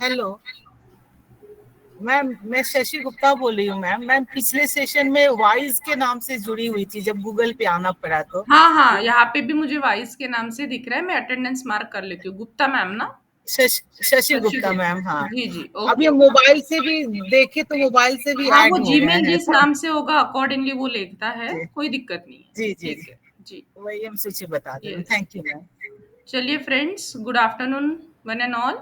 Hello ma'am, मैं शशि गुप्ता बोल रही हूँ। मैम पिछले सेशन में वाइज के नाम से जुड़ी हुई थी, जब गूगल पे आना पड़ा तो। हाँ हाँ, यहाँ पे भी मुझे वाइस के नाम से दिख रहा है। मैं अटेंडेंस मार्क कर लेती हूँ। गुप्ता मैम ना? शशि गुप्ता मैम, हाँ। जी जी, अब ओके। ये मोबाइल से भी देखे तो मोबाइल से भी हाँ, वो ऐड हो गए जीमेल हैं जिस ऐसा। नाम से होगा अकॉर्डिंगली वो लेता है, जी कोई दिक्कत नहीं है। जी जी ठीक जी, है जी। वही हम सोचे बता दे रहे हैं। Yes, thank you ma'am. चलिए friends, good afternoon one and all.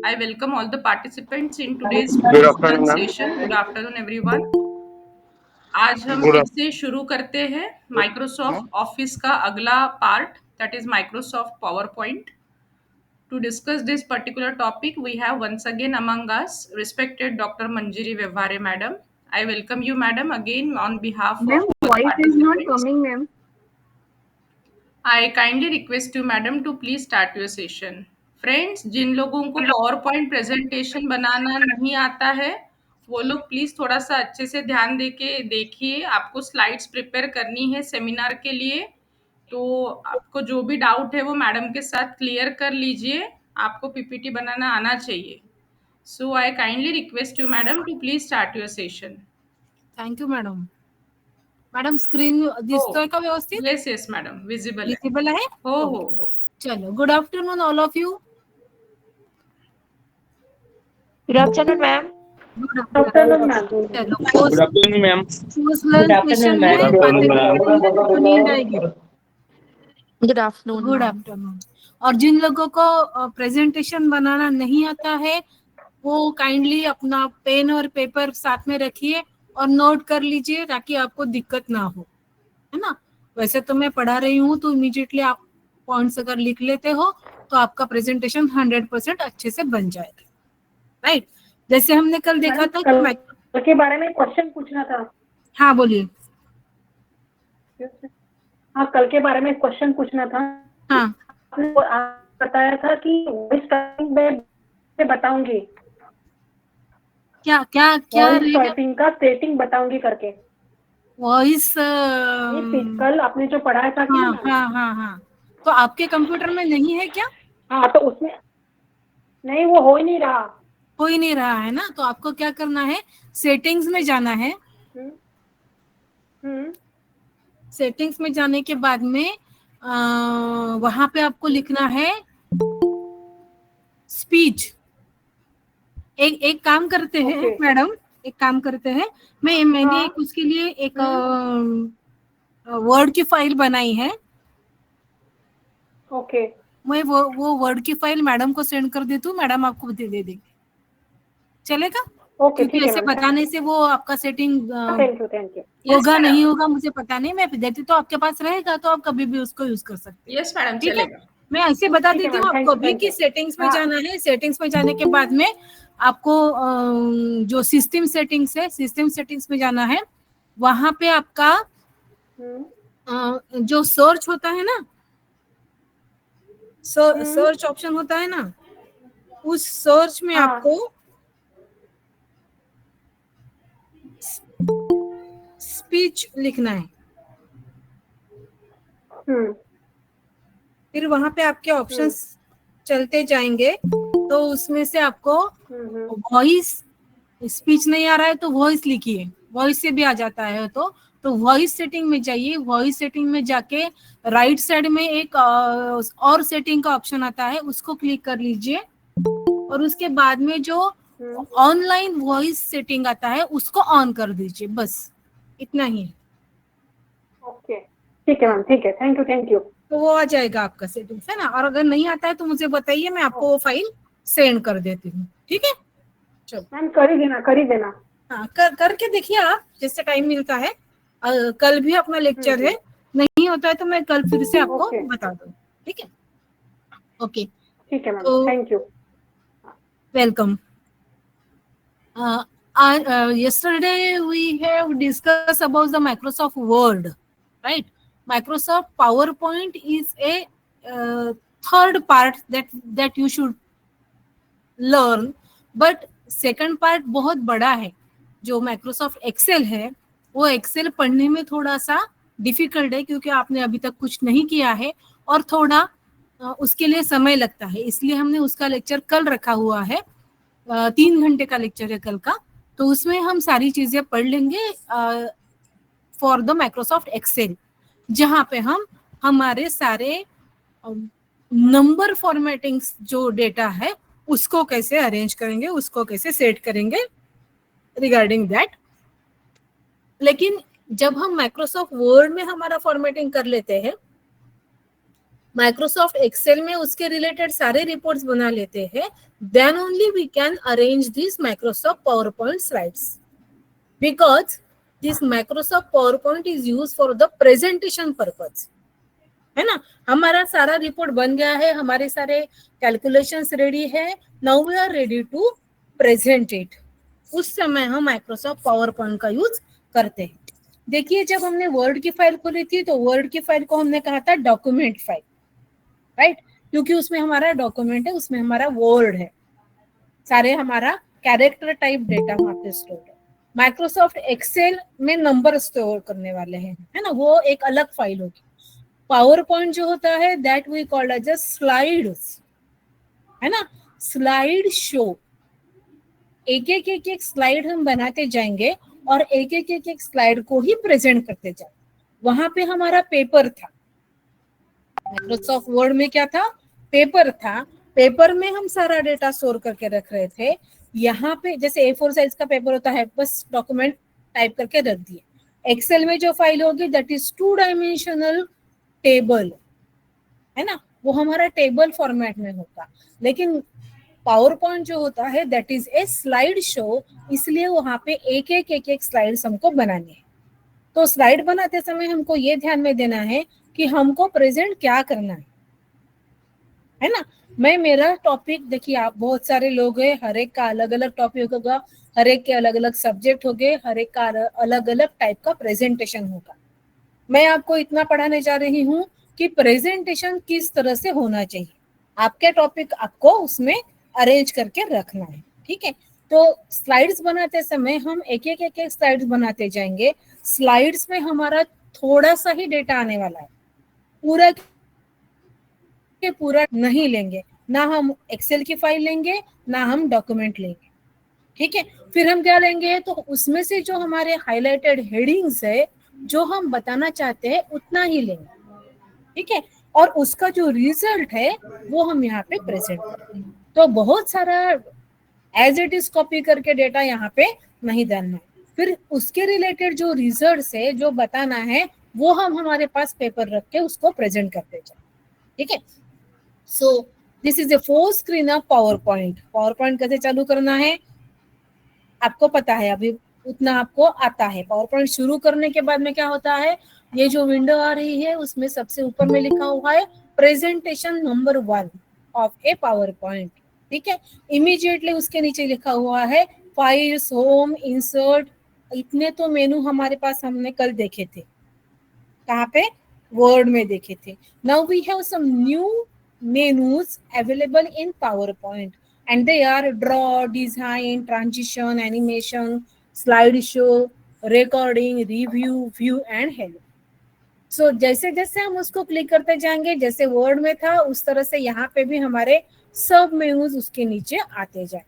I welcome all the participants in today's good afternoon ma'am. session. Good afternoon, everyone. आज हम गुड फिर से शुरू करते हैं माइक्रोसॉफ्ट ऑफिस का अगला part, that is Microsoft power point. To discuss this particular topic, we have once again among us respected Dr. Manjiri Vevhare, madam. I welcome you, madam, again on behalf Ma'am, of all the voice is not participants. coming, ma'am. I kindly request you, madam, to please start your session. Friends, जिन लोगों को power point presentation बनाना नहीं आता है वो लोग please थोड़ा सा अच्छे से ध्यान देके देखिए। आपको स्लाइड्स प्रिपेयर करनी है सेमिनार के लिए, तो आपको जो भी डाउट है वो मैडम के साथ क्लियर कर लीजिए। आपको पीपीटी बनाना आना चाहिए। So I kindly request you madam to please start your session. Thank you madam. Madam screen दिसतोय का व्यवस्थित? येस येस मैडम, विजिबल है। विजिबल आहे? हो हो हो। चलो, good afternoon all of you. Good afternoon, ma'am. Good afternoon ma'am. चलो, गुड आफ्टरनून मैम। क्वेश्चन में बातें करेंगे तो नींद आएगी। Good afternoon, good ma'am. Afternoon. और जिन लोगों को प्रेजेंटेशन बनाना नहीं आता है वो काइंडली अपना पेन और पेपर साथ में रखिए और नोट कर लीजिए ताकि आपको दिक्कत ना हो, है ना। वैसे तो मैं पढ़ा रही हूँ तो इमीडिएटली आप पॉइंट्स अगर लिख लेते हो तो आपका प्रेजेंटेशन 100% अच्छे से बन जाएगा, राइट। जैसे हमने कल देखा था कल के बारे में क्वेश्चन पूछना था। हाँ बोलिए। हाँ, कल के बारे में क्वेश्चन पूछना था। हाँ, आपने बताया था कि वॉइस टाइपिंग में बताऊंगी, क्या क्या क्या वॉइस टाइपिंग का सेटिंग बताऊंगी करके। वॉइस कल आपने जो पढ़ाया था हाँ कि हाँ हाँ हाँ, तो आपके कंप्यूटर में नहीं है क्या? हाँ, तो उसमें नहीं, वो हो ही नहीं रहा। हो ही नहीं रहा है ना, तो आपको क्या करना है, सेटिंग्स में जाना है। सेटिंग्स में जाने के बाद में वहां पे आपको लिखना है स्पीच। एक काम करते हैं मैडम, एक काम करते हैं, मैंने एक उसके लिए एक वर्ड की फाइल बनाई है। ओके, मैं वो वर्ड की फाइल मैडम को सेंड कर देती हूँ, मैडम आपको दे देंगे, चलेगा? ओके, क्योंकि ऐसे बताने से वो आपका सेटिंग थैंक यू होगा नहीं होगा मुझे पता नहीं, मैं देती तो आपके पास रहेगा तो आप कभी भी उसको यूज कर सकते हैं। यस मैडम, ठीक है, चलेगा। मैं ऐसे बता देती हूँ आपको भी कि सेटिंग्स में जाना है। सेटिंग्स में जाने के बाद में आपको जो सिस्टम सेटिंग्स है, सिस्टम सेटिंग्स में जाना है। वहां पे आपका जो सर्च होता है ना, सर्च ऑप्शन होता है ना, उस सर्च में आपको स्पीच लिखना है। फिर वहां पे आपके ऑप्शंस चलते जाएंगे, तो उसमें से आपको वॉइस, स्पीच नहीं आ रहा है तो वॉइस लिखिए, वॉइस से भी आ जाता है। तो वॉइस सेटिंग में जाइए। वॉइस सेटिंग में जाके राइट साइड में एक और सेटिंग का ऑप्शन आता है, उसको क्लिक कर लीजिए और उसके बाद में जो ऑनलाइन वॉइस सेटिंग आता है उसको ऑन कर दीजिए, बस इतना ही। ओके, ठीक है मैम, ठीक है, थैंक यू। तो वो आ जाएगा आपका सेटिंग्स, है ना। और अगर नहीं आता है तो मुझे बताइए, मैं आपको वो फाइल सेंड कर देती हूँ, ठीक है। चलो मैम, कर ही देना। हाँ, करके देखिए आप, जैसे टाइम मिलता है। कल भी अपना लेक्चर है, नहीं होता है तो मैं कल फिर से आपको बता दूँ, ठीक है। ओके, ठीक है ma'am, thank you, welcome. Yesterday we have discussed about the Microsoft Word, right? Microsoft PowerPoint is a third part that you should learn, but second part बहुत बड़ा है। जो Microsoft Excel है वो Excel पढ़ने में थोड़ा सा डिफिकल्ट है, क्योंकि आपने अभी तक कुछ नहीं किया है और थोड़ा उसके लिए समय लगता है, इसलिए हमने उसका लेक्चर कल रखा हुआ है। 3 घंटे का लेक्चर है कल का, तो उसमें हम सारी चीजें पढ़ लेंगे फॉर द माइक्रोसॉफ्ट एक्सेल, जहाँ पे हम हमारे सारे नंबर फॉर्मेटिंग जो डेटा है उसको कैसे अरेंज करेंगे, उसको कैसे सेट करेंगे रिगार्डिंग दैट। लेकिन जब हम माइक्रोसॉफ्ट वर्ड में हमारा फॉर्मेटिंग कर लेते हैं, माइक्रोसॉफ्ट एक्सेल में उसके रिलेटेड सारे रिपोर्ट्स बना लेते हैं, then only we can arrange this Microsoft PowerPoint slides, because this Microsoft PowerPoint is use for the presentation purpose, है ना। हमारा सारा रिपोर्ट बन गया है, हमारे सारे कैलकुलेशंस रेडी है, now we are ready to present it. उस समय हम माइक्रोसॉफ्ट पावर पॉइंट का यूज करते हैं। देखिए, जब हमने वर्ड की फाइल खोली थी तो वर्ड की फाइल को हमने कहा था डॉक्यूमेंट फाइल, राइट, क्योंकि उसमें हमारा डॉक्यूमेंट है, उसमें हमारा वर्ड है, सारे हमारा कैरेक्टर टाइप डेटा वहां पे स्टोर है। माइक्रोसॉफ्ट एक्सेल में नंबर स्टोर करने वाले हैं, है ना, वो एक अलग फाइल होगी। पावर पॉइंट जो होता है that we called as slides, है ना, स्लाइड शो। एक एक स्लाइड हम बनाते जाएंगे और एक एक स्लाइड को ही प्रेजेंट करते जाएंगे। वहां पे हमारा पेपर था, माइक्रोसॉफ्ट वर्ड में क्या था, पेपर था, पेपर में हम सारा डेटा स्टोर करके रख रहे थे। यहाँ पे जैसे A4 साइज का पेपर होता है, बस डॉक्यूमेंट टाइप करके रख दिए। एक्सेल में जो फाइल होगी दैट इज 2 डायमेंशनल टेबल, है ना, वो हमारा टेबल फॉर्मेट में होगा। लेकिन पावर पॉइंट जो होता है that is a slide show, इसलिए वहां पे एक एक स्लाइड्स हमको बनानी है। तो स्लाइड बनाते समय हमको ये ध्यान में देना है कि हमको प्रेजेंट क्या करना है ना। मैं मेरा टॉपिक, देखिए आप बहुत सारे लोग हैं, हर एक का अलग अलग टॉपिक होगा, हर एक के अलग अलग सब्जेक्ट होंगे, हर एक का अलग अलग टाइप का प्रेजेंटेशन होगा। मैं आपको इतना पढ़ाने जा रही हूँ कि प्रेजेंटेशन किस तरह से होना चाहिए, आपके टॉपिक आपको उसमें अरेंज करके रखना है, ठीक है। तो स्लाइड्स बनाते समय हम एक एक स्लाइड्स बनाते जाएंगे। स्लाइड्स में हमारा थोड़ा सा ही डेटा आने वाला है, पूरा के पूरा नहीं लेंगे, ना हम एक्सेल की फाइल लेंगे ना हम डॉक्यूमेंट लेंगे, ठीक है। फिर हम क्या लेंगे, तो उसमें से जो हमारे हाईलाइटेड हेडिंग्स है, जो हम बताना चाहते हैं उतना ही लेंगे, ठीक है। और उसका जो रिजल्ट है वो हम यहाँ पे प्रेजेंट करेंगे। तो बहुत सारा एज इट इज कॉपी करके डेटा यहाँ पे नहीं डालना है। फिर उसके रिलेटेड जो रिजल्ट है, जो बताना है, वो हम हमारे पास पेपर रख के उसको प्रेजेंट करते जाए, ठीक है। So this is A 4 screen of power point. Power point कैसे चालू करना है आपको पता है, अभी उतना आपको आता है। पावर पॉइंट शुरू करने के बाद में क्या होता है, ये जो विंडो आ रही है उसमें सबसे ऊपर में लिखा हुआ है presentation number 1 of A power point, ठीक है। इमीडिएटली उसके नीचे लिखा हुआ है फाइल्स, होम, इंसर्ट। इतने तो मेनू हमारे पास हमने कल देखे थे, कहाँ पे, वर्ड में देखे थे। Now we have some new menus available in PowerPoint and they are draw, design, transition, animation, slideshow, recording, review, view and help. So जैसे जैसे हम उसको क्लिक करते जाएंगे, जैसे वर्ड में था उस तरह से यहाँ पे भी हमारे सब मेनूज उसके नीचे आते जाए,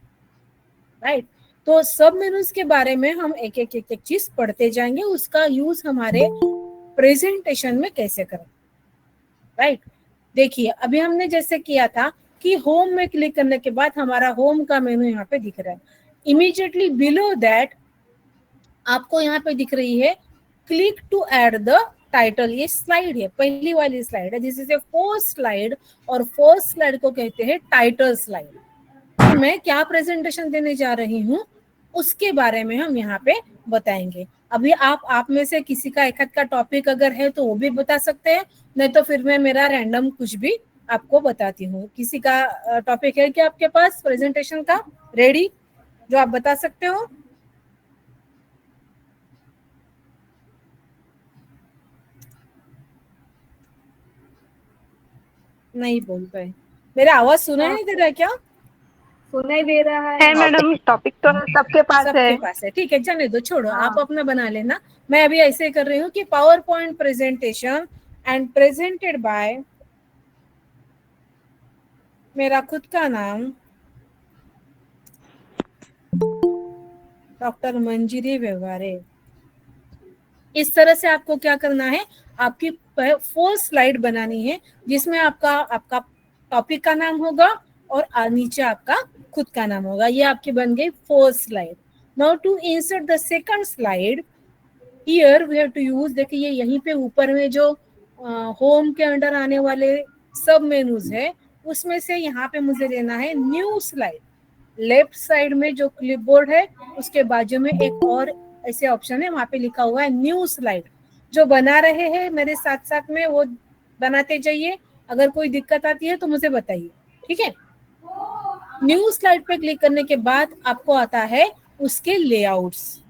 राइट। तो सब मेनूज के बारे में हम एक एक चीज पढ़ते जाएंगे, उसका यूज हमारे प्रेजेंटेशन में कैसे करें, राइट। देखिए अभी हमने जैसे किया था कि होम में क्लिक करने के बाद हमारा होम का मेनू यहाँ पे दिख रहा है। इमीडिएटली बिलो दैट आपको यहाँ पे दिख रही है click to add the title. ये स्लाइड है, पहली वाली स्लाइड है, this is a first slide, और फर्स्ट स्लाइड को कहते हैं टाइटल स्लाइड। तो मैं क्या प्रेजेंटेशन देने जा रही हूँ उसके बारे में हम यहाँ पे बताएंगे। अभी आप में से किसी का एक का टॉपिक अगर है तो वो भी बता सकते हैं, नहीं तो फिर मैं मेरा रैंडम कुछ भी आपको बताती हूँ। किसी का टॉपिक है क्या आपके पास प्रेजेंटेशन का रेडी, जो आप बता सकते हो? नहीं बोल पाए, मेरा आवाज सुना नहीं दे रहा है क्या? सुनाई दे रहा है मैडम, टॉपिक तो सबके पास है। ठीक है, जाने दो, छोड़ो, आप अपना बना लेना। मैं अभी ऐसे कर रही हूँ कि power point presentation and presented by, मेरा खुद का नाम डॉक्टर मंजिरी व्यवहारे। इस तरह से आपको क्या करना है, आपकी 4 स्लाइड बनानी है जिसमें आपका टॉपिक का नाम होगा और नीचे आपका खुद का नाम होगा। ये आपकी बन गई 4 slide. Now to insert the second slide, here we have to use, देखिए यहीं पे ऊपर में जो होम के अंडर आने वाले सब मेनूज है उसमें से यहाँ पे मुझे लेना है न्यू स्लाइड। लेफ्ट साइड में जो क्लिपबोर्ड है उसके बाजू में एक और ऐसे ऑप्शन है, वहां पे लिखा हुआ है न्यू स्लाइड। जो बना रहे हैं मेरे साथ साथ में वो बनाते जाइए, अगर कोई दिक्कत आती है तो मुझे बताइए, ठीक है। न्यू स्लाइड पे क्लिक करने के बाद आपको आता है उसके लेआउट्स,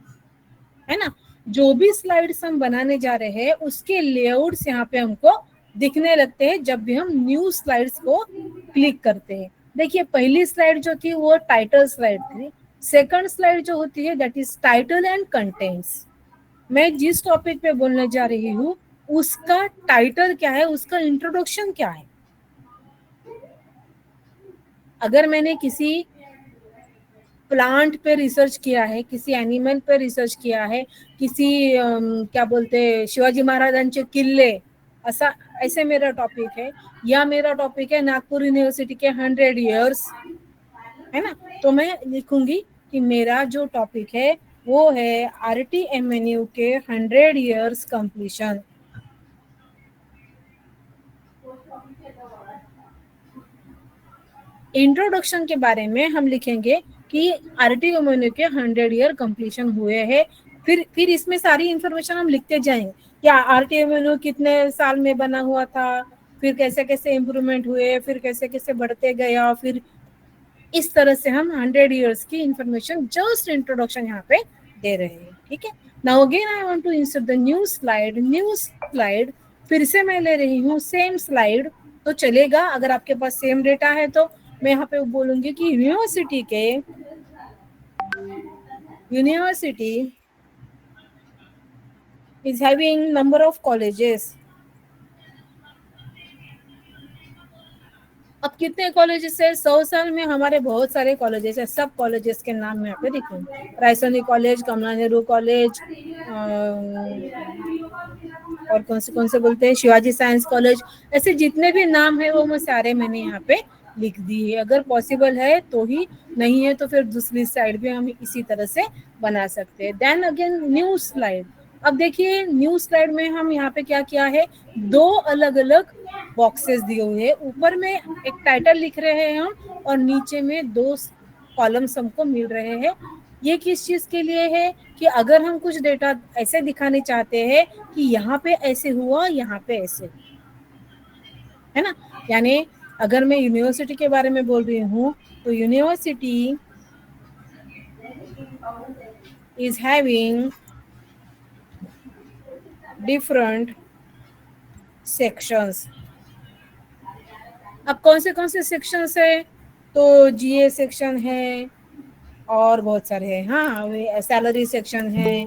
है ना। जो भी स्लाइड्स हम बनाने जा रहे हैं उसके लेआउट्स यहाँ पे हमको दिखने लगते हैं जब भी हम न्यू स्लाइड्स को क्लिक करते हैं। देखिए पहली स्लाइड जो थी वो टाइटल स्लाइड थी, सेकंड स्लाइड जो होती है that is title and contents. मैं जिस टॉपिक पे बोलने जा रही हूँ उसका टाइटल क्या है, उसका इंट्रोडक्शन क्या है। अगर मैंने किसी प्लांट पे रिसर्च किया है, किसी एनिमल पे रिसर्च किया है, किसी क्या बोलते शिवाजी महाराजांचे किल्ले, ऐसे मेरा टॉपिक है, या मेरा टॉपिक है नागपुर यूनिवर्सिटी के 100 इयर्स, है ना, तो मैं लिखूंगी कि मेरा जो टॉपिक है वो है RTMNU के 100 इयर्स कंप्लीशन। इंट्रोडक्शन के बारे में हम लिखेंगे कि RTMNU के 100 ईयर कंप्लीशन हुए हैं। फिर इसमें सारी इंफॉर्मेशन हम लिखते जाएंगे, क्या RTMNU कितने साल में बना हुआ था, फिर कैसे कैसे इम्प्रूवमेंट हुए, फिर कैसे कैसे बढ़ते गया, फिर इस तरह से हम 100 इयर्स की इंफॉर्मेशन जस्ट इंट्रोडक्शन यहाँ पे दे रहे हैं, ठीक है। Now again I want to insert the new slide. फिर से मैं ले रही हूँ सेम स्लाइड, तो चलेगा अगर आपके पास सेम डेटा है तो मैं यहाँ पे बोलूंगी कि university is having number of colleges. अब कितने कॉलेजेस है, 100 साल में हमारे बहुत सारे कॉलेजेस है, सब कॉलेजेस के नाम मैं यहाँ पे लिखूंगी। रायसोनी कॉलेज, कमला नेहरू कॉलेज, और कौन से बोलते हैं शिवाजी साइंस कॉलेज, ऐसे जितने भी नाम है वो मैं सारे मैंने यहाँ पे लिख दी है। अगर पॉसिबल है तो ही, नहीं है तो फिर दूसरी साइड भी हम इसी तरह से बना सकते हैं। Then again new slide. अब देखिए न्यू स्लाइड में हम यहाँ पे क्या किया है, 2 अलग अलग बॉक्सेस दिए हुए हैं। ऊपर में एक टाइटल लिख रहे हैं हम और नीचे में 2 कॉलम्स हमको मिल रहे हैं। ये किस चीज के लिए है कि अगर हम कुछ डेटा ऐसे दिखाने चाहते हैं कि यहाँ पे ऐसे हुआ, यहाँ पे ऐसे, है ना। यानी अगर मैं यूनिवर्सिटी के बारे में बोल रही हूँ तो university is having different sections. अब कौन से सेक्शंस है, तो GA सेक्शन है और बहुत सारे हैं, हाँ सैलरी सेक्शन है,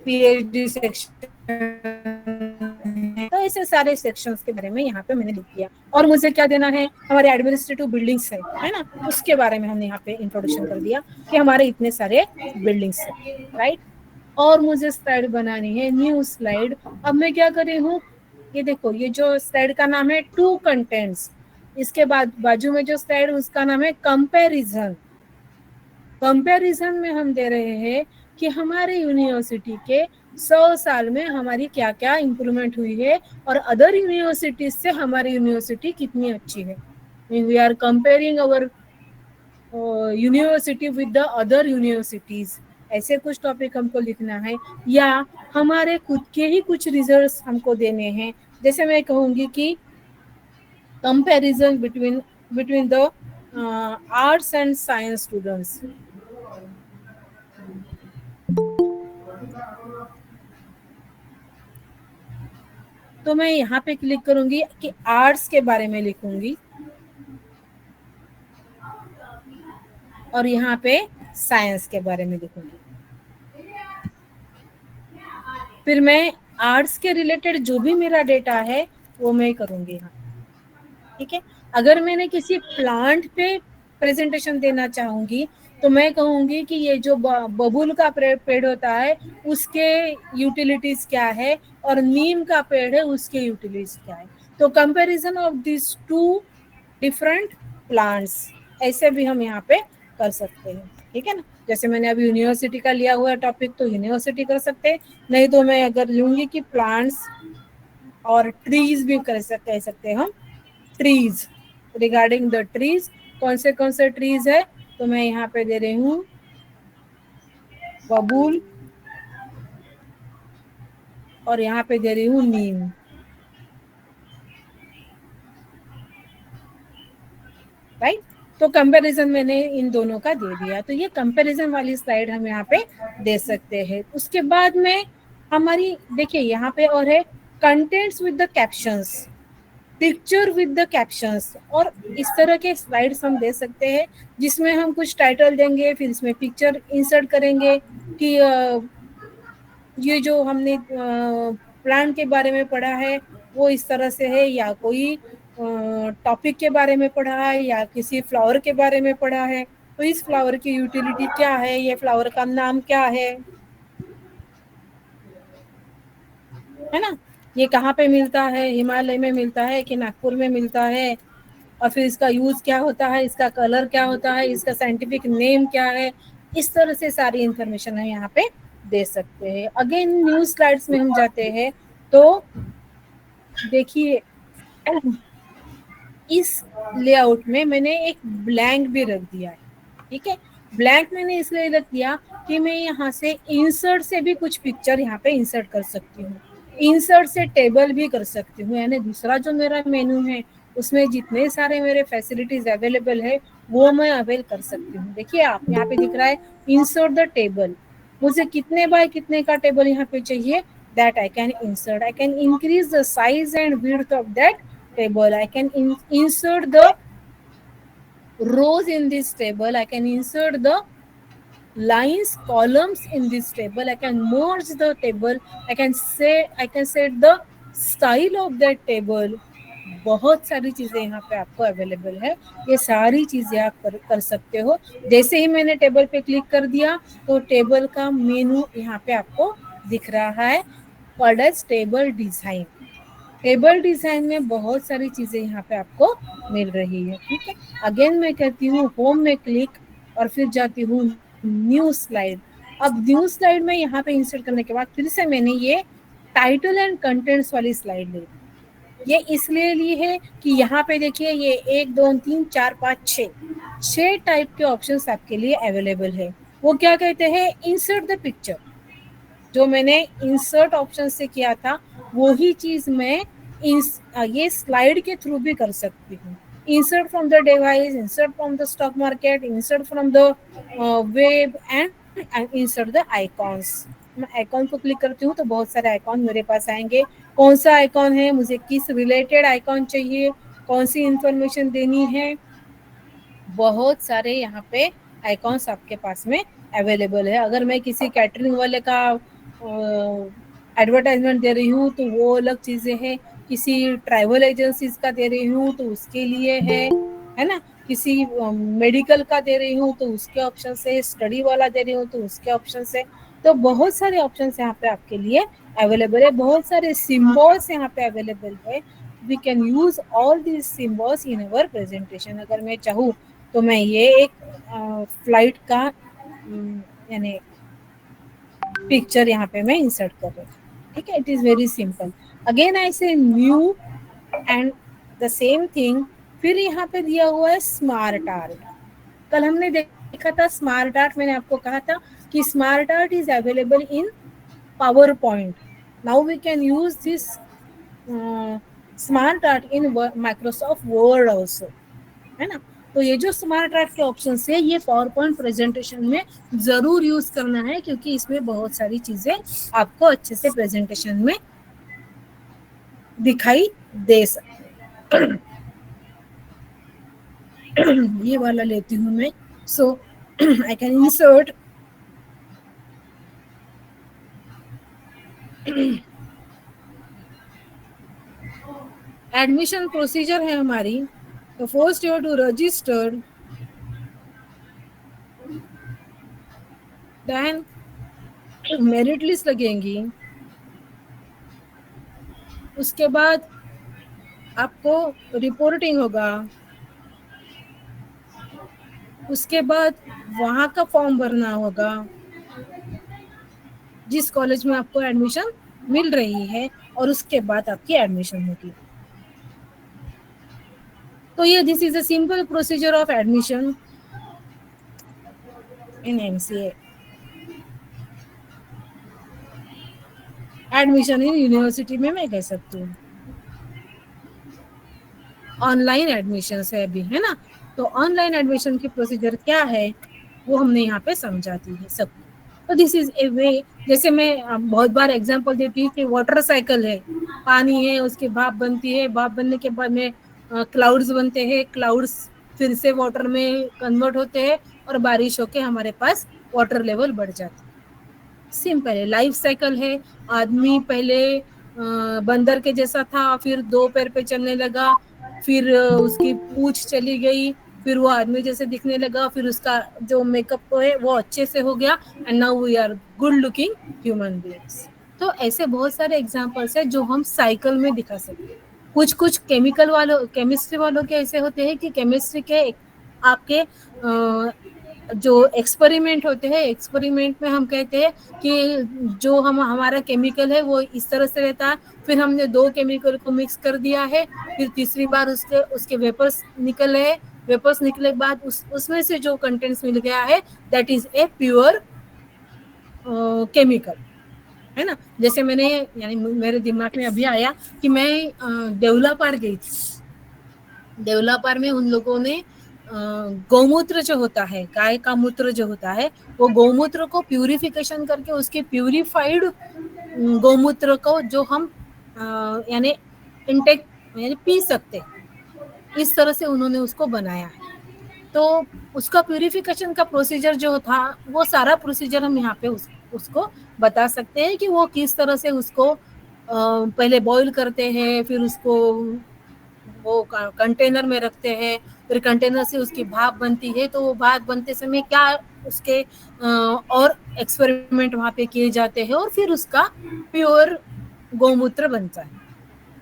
PhD सेक्शन, तो ऐसे सारे सेक्शंस के बारे में यहाँ पे मैंने लिख दिया। और मुझे क्या देना है, हमारे एडमिनिस्ट्रेटिव बिल्डिंग्स है ना, उसके बारे में हमने यहाँ पे इंट्रोडक्शन कर दिया कि हमारे इतने सारे बिल्डिंग्स है, राइट। और मुझे स्लाइड बनानी है न्यू स्लाइड। अब मैं क्या कर रही हूँ, ये देखो, ये जो स्लाइड का नाम है 2 कंटेंट्स, इसके बाद बाजू में जो स्लाइड उसका नाम है कंपैरिजन। कंपैरिजन में हम दे रहे हैं कि हमारे यूनिवर्सिटी के 100 साल में हमारी क्या क्या इम्प्रूवमेंट हुई है और अदर यूनिवर्सिटीज से हमारी यूनिवर्सिटी कितनी अच्छी है। We are comparing our university with the other universities, ऐसे कुछ टॉपिक हमको लिखना है। या हमारे खुद के ही कुछ रिजल्ट्स हमको देने हैं, जैसे मैं कहूँगी कि comparison between the arts and science students. तो मैं यहाँ पे क्लिक करूंगी कि आर्ट्स के बारे में लिखूंगी और यहाँ पे साइंस के बारे में लिखूंगी। फिर मैं आर्ट्स के रिलेटेड जो भी मेरा डेटा है वो मैं करूंगी यहाँ, ठीक है। अगर मैंने किसी प्लांट पे प्रेजेंटेशन देना चाहूंगी तो मैं कहूंगी कि ये जो बबूल का पेड़ होता है उसके यूटिलिटीज क्या है और नीम का पेड़ है उसके यूटिलिटीज क्या है। तो comparison of this two different plants ऐसे भी हम यहाँ पे कर सकते हैं, ठीक है ना। जैसे मैंने अभी यूनिवर्सिटी का लिया हुआ टॉपिक तो यूनिवर्सिटी कर सकते हैं, नहीं तो मैं अगर लूंगी कि प्लांट्स और ट्रीज भी कह सकते हैं हम। ट्रीज, रिगार्डिंग द ट्रीज कौन से ट्रीज है तो मैं यहाँ पे दे रही हूँ बबूल और यहाँ पे दे रही हूँ नीम, राइट। तो कंपैरिजन मैंने इन दोनों का दे दिया, तो ये कंपैरिजन वाली स्लाइड हम यहाँ पे दे सकते हैं। उसके बाद में हमारी देखिए यहाँ पे और है contents with the captions, picture with the captions, और इस तरह के स्लाइड्स हम दे सकते हैं जिसमें हम कुछ टाइटल देंगे फिर इसमें पिक्चर इंसर्ट करेंगे कि ये जो हमने प्लांट के बारे में पढ़ा है वो इस तरह से है, या कोई टॉपिक के बारे में पढ़ा है या किसी फ्लावर के बारे में पढ़ा है तो इस फ्लावर की यूटिलिटी क्या है, ये फ्लावर का नाम क्या है ना, ये कहाँ पे मिलता है, हिमालय में मिलता है कि नागपुर में मिलता है, और फिर इसका यूज क्या होता है, इसका कलर क्या होता है, इसका साइंटिफिक नेम क्या है। इस तरह से सारी इंफॉर्मेशन हम यहाँ पे दे सकते हैं। अगेन न्यू स्लाइड्स में हम जाते हैं तो देखिए इस लेआउट में मैंने एक ब्लैंक भी रख दिया है, ठीक है। ब्लैंक मैंने इसलिए रख दिया कि मैं यहाँ से इंसर्ट से भी कुछ पिक्चर यहाँ पे इंसर्ट कर सकती हूँ, इंसर्ट से टेबल भी कर सकती हूँ, यानी दूसरा जो मेरा मेनू है उसमें जितने सारे मेरे फैसिलिटीज अवेलेबल है वो मैं अवेल कर सकती हूँ। देखिए आप यहाँ पे दिख रहा है इंसर्ट द टेबल, मुझे कितने बाय कितने का टेबल यहाँ पे चाहिए, that I can insert. I can increase the size and width of that table. I can insert the rows in this table. I can insert the lines, columns in this table. I can merge the table. I can set the style of that table. बहुत सारी चीजें यहाँ पे आपको available है, ये सारी चीजें आप कर सकते हो। जैसे ही मैंने टेबल पे क्लिक कर दिया तो टेबल का मेनू यहाँ पे आपको दिख रहा है, called as table design. Table design में बहुत सारी चीजें यहाँ पे आपको मिल रही है, ठीक है। अगेन मैं कहती हूँ होम में क्लिक और फिर जाती हूँ न्यू स्लाइड। अब न्यू स्लाइड में यहाँ पे इंसर्ट करने के बाद फिर से मैंने ये टाइटल एंड कंटेंट्स वाली स्लाइड ली। ये इसलिए ली है कि यहाँ पे देखिए ये 1 2 3 4 5 6 टाइप के ऑप्शंस आपके लिए अवेलेबल है। वो क्या कहते हैं, इंसर्ट द पिक्चर। जो मैंने इंसर्ट ऑप्शन से किया था वही चीज मैं ये स्लाइड के थ्रू भी कर सकती हूँ। Insert from the device, insert from the stock market, insert from the web and insert the icons. मैं आइकॉन को क्लिक करती हूँ तो बहुत सारे आइकॉन मेरे पास आएंगे। कौन सा आइकॉन है, मुझे किस रिलेटेड आइकॉन चाहिए, कौन सी इंफॉर्मेशन देनी है, बहुत सारे यहाँ पे आइकॉन्स आपके पास में अवेलेबल है। अगर मैं किसी कैटरिंग वाले का एडवर्टाइजमेंट दे रही हूँ तो वो अलग चीजें हैं, किसी ट्रैवल एजेंसीज का दे रही हूँ तो उसके लिए है ना, किसी मेडिकल का दे रही हूँ तो उसके ऑप्शन से, स्टडी वाला दे रही हूँ तो उसके ऑप्शन से। तो बहुत सारे ऑप्शंस यहाँ पे आपके लिए अवेलेबल है, बहुत सारे सिंबल्स यहाँ पे अवेलेबल है। We can use all these symbols in our presentation. अगर मैं चाहूँ तो मैं ये एक फ्लाइट का यानी पिक्चर यहाँ पे मैं इंसर्ट कर रही हूँ, ठीक है। It is very simple. Again I say new and the same thing. फिर यहाँ पे दिया हुआ है स्मार्ट आर्ट। कल हमने देखा था स्मार्ट आर्ट, मैंने आपको कहा था कि smart art is available in PowerPoint. Now we can use this smart art in Microsoft Word also, है ना। तो ये जो स्मार्ट आर्ट के ऑप्शन है ये पावर पॉइंट प्रेजेंटेशन में जरूर यूज करना है, क्योंकि इसमें बहुत सारी चीजें आपको अच्छे से प्रेजेंटेशन में दिखाई दे सकती। ये वाला लेती हूँ मैं। So I can insert admission procedure है हमारी। तो first you have to register then merit list लगेंगी, उसके बाद आपको रिपोर्टिंग होगा, उसके बाद वहाँ का फॉर्म भरना होगा जिस कॉलेज में आपको एडमिशन मिल रही है, और उसके बाद आपकी एडमिशन होगी। तो ये this is a simple procedure of admission in MCA. Admission in university में मैं कह सकती हूँ ऑनलाइन एडमिशन है अभी, है ना। तो ऑनलाइन एडमिशन की प्रोसीजर क्या है वो हमने यहाँ पे समझाती है सब। तो दिस इज ए वे, जैसे मैं बहुत बार एग्जांपल देती हूँ कि वाटर साइकिल है, पानी है, उसकी भाप बनती है, भाप बनने के बाद में क्लाउड्स बनते हैं, क्लाउड्स फिर से वाटर में कन्वर्ट होते हैं और बारिश होके हमारे पास वाटर लेवल बढ़ जाता है। सिंपल है, लाइफ साइकिल है। आदमी पहले बंदर के जैसा था, फिर 2 पैर पे चलने लगा, फिर उसकी पूंछ चली गई, फिर वो आदमी जैसे दिखने लगा, फिर उसका जो मेकअप है वो अच्छे से हो गया, and now we are good looking human beings. तो ऐसे बहुत सारे एग्जांपल्स है जो हम साइकिल में दिखा सकते हैं। कुछ केमिस्ट्री वालों के ऐसे होते हैं कि केमिस्ट्री के आपके जो एक्सपेरिमेंट होते हैं, एक्सपेरिमेंट में हम कहते हैं कि जो हमारा केमिकल है वो इस तरह से रहता है, फिर हमने 2 केमिकल को मिक्स कर दिया है, फिर तीसरी बार उसके वेपर्स निकले, वेपर्स निकले के बाद उसमें से जो कंटेंट्स मिल गया है that is a pure chemical, है ना। जैसे मैंने, यानी मेरे दिमाग में अभी आया कि मैं देवलापार गई थी। देवलापार में उन लोगों ने गौमूत्र जो होता है, गाय का मूत्र जो होता है, वो गौमूत्र को प्यूरिफिकेशन करके उसके प्यूरिफाइड गौमूत्र को जो हम यानी इंटेक यानी पी सकते, इस तरह से उन्होंने उसको बनाया है। तो उसका प्यूरिफिकेशन का प्रोसीजर जो था, वो सारा प्रोसीजर हम यहाँ पे उसको बता सकते हैं कि वो किस तरह से उसको पहले बॉईल करते हैं, फिर उसको वो कंटेनर में रखते हैं, फिर कंटेनर से उसकी भाप बनती है, तो वो भाप बनते समय क्या उसके और एक्सपेरिमेंट वहाँ पे किए जाते हैं, और फिर उसका प्योर गौमूत्र बनता है।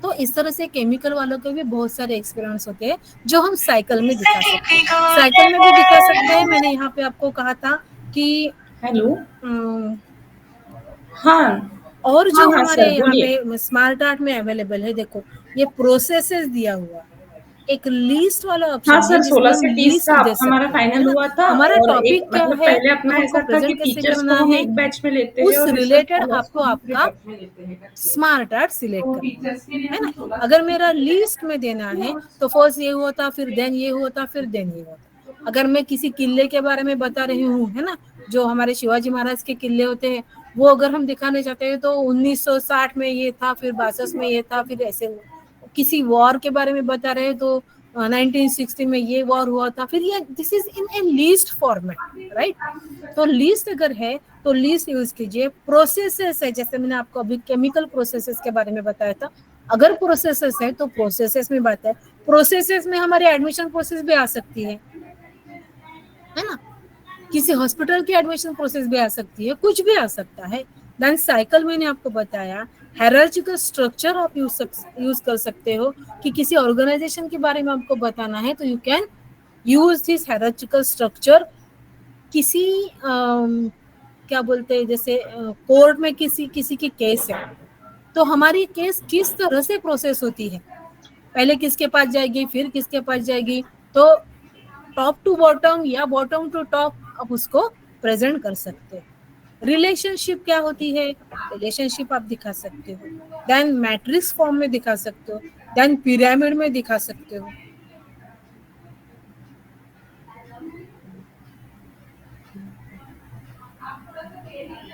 तो इस तरह से केमिकल वालों के भी बहुत सारे एक्सपेरिमेंट्स होते हैं जो हम साइकिल में दिखा सकते हैं, साइकिल में भी दिखा सकते हैं। मैंने यहाँ पे आपको कहा था कि हेलो, हाँ, और जो हाँ, हमारे सर, यहाँ बोलिए। पे स्मार्ट आर्ट में अवेलेबल है, देखो ये प्रोसेसेस दिया हुआ, एक लिस्ट वाला ऑप्शन हाँ है सर, जिसमें 16 हम से 30 लिस्ट का दे हमारा सकते हैं, फाइनल है ना? हुआ था। हमारा और टॉपिक एक क्या मतलब है, पहले अपना हमको ऐसा था कि प्रेजेंट कैसे टीचर्स को करना हम है, एक बैच में लेते हैं उस और रिलेटेड रिसर्च आपको आपका स्मार्ट आर्ट सिलेक्ट करना है ना। अगर मेरा लिस्ट में देना है तो फर्स्ट ये हुआ था, फिर देन ये हुआ था, फिर देन ये हुआ था। अगर मैं किसी किले के बारे में बता रही हूँ, है ना, जो हमारे शिवाजी महाराज के किले होते हैं, वो अगर हम दिखाने चाहते हैं तो 1960 में ये था, फिर 62 में ये था, फिर ऐसे किसी वॉर के बारे में बता रहे हैं तो 1960 में ये वॉर हुआ था, फिर ये this is in A list format, right. तो लिस्ट अगर है तो लिस्ट यूज कीजिए। प्रोसेसेस है, जैसे मैंने आपको अभी केमिकल प्रोसेसेस के बारे में बताया था, अगर प्रोसेसेस है तो प्रोसेसेस में बात है, प्रोसेसेस में हमारी एडमिशन प्रोसेस भी आ सकती है ना, किसी हॉस्पिटल की एडमिशन प्रोसेस भी आ सकती है, कुछ भी आ सकता है। देन साइकिल मैंने आपको बताया, हायरार्चिकल स्ट्रक्चर आप यूज कर सकते हो कि किसी ऑर्गेनाइजेशन के बारे में आपको बताना है तो you can use this hierarchical structure. किसी क्या बोलते हैं, जैसे कोर्ट में किसी की केस है तो हमारी केस किस तरह से प्रोसेस होती है, पहले किसके पास जाएगी, फिर किसके पास जाएगी, तो टॉप टू बॉटम या बॉटम टू टॉप आप उसको प्रेजेंट कर सकते हैं। रिलेशनशिप क्या होती है, रिलेशनशिप आप दिखा सकते हो, देन मैट्रिक्स फॉर्म में दिखा सकते हो, देन पिरामिड में दिखा सकते हो।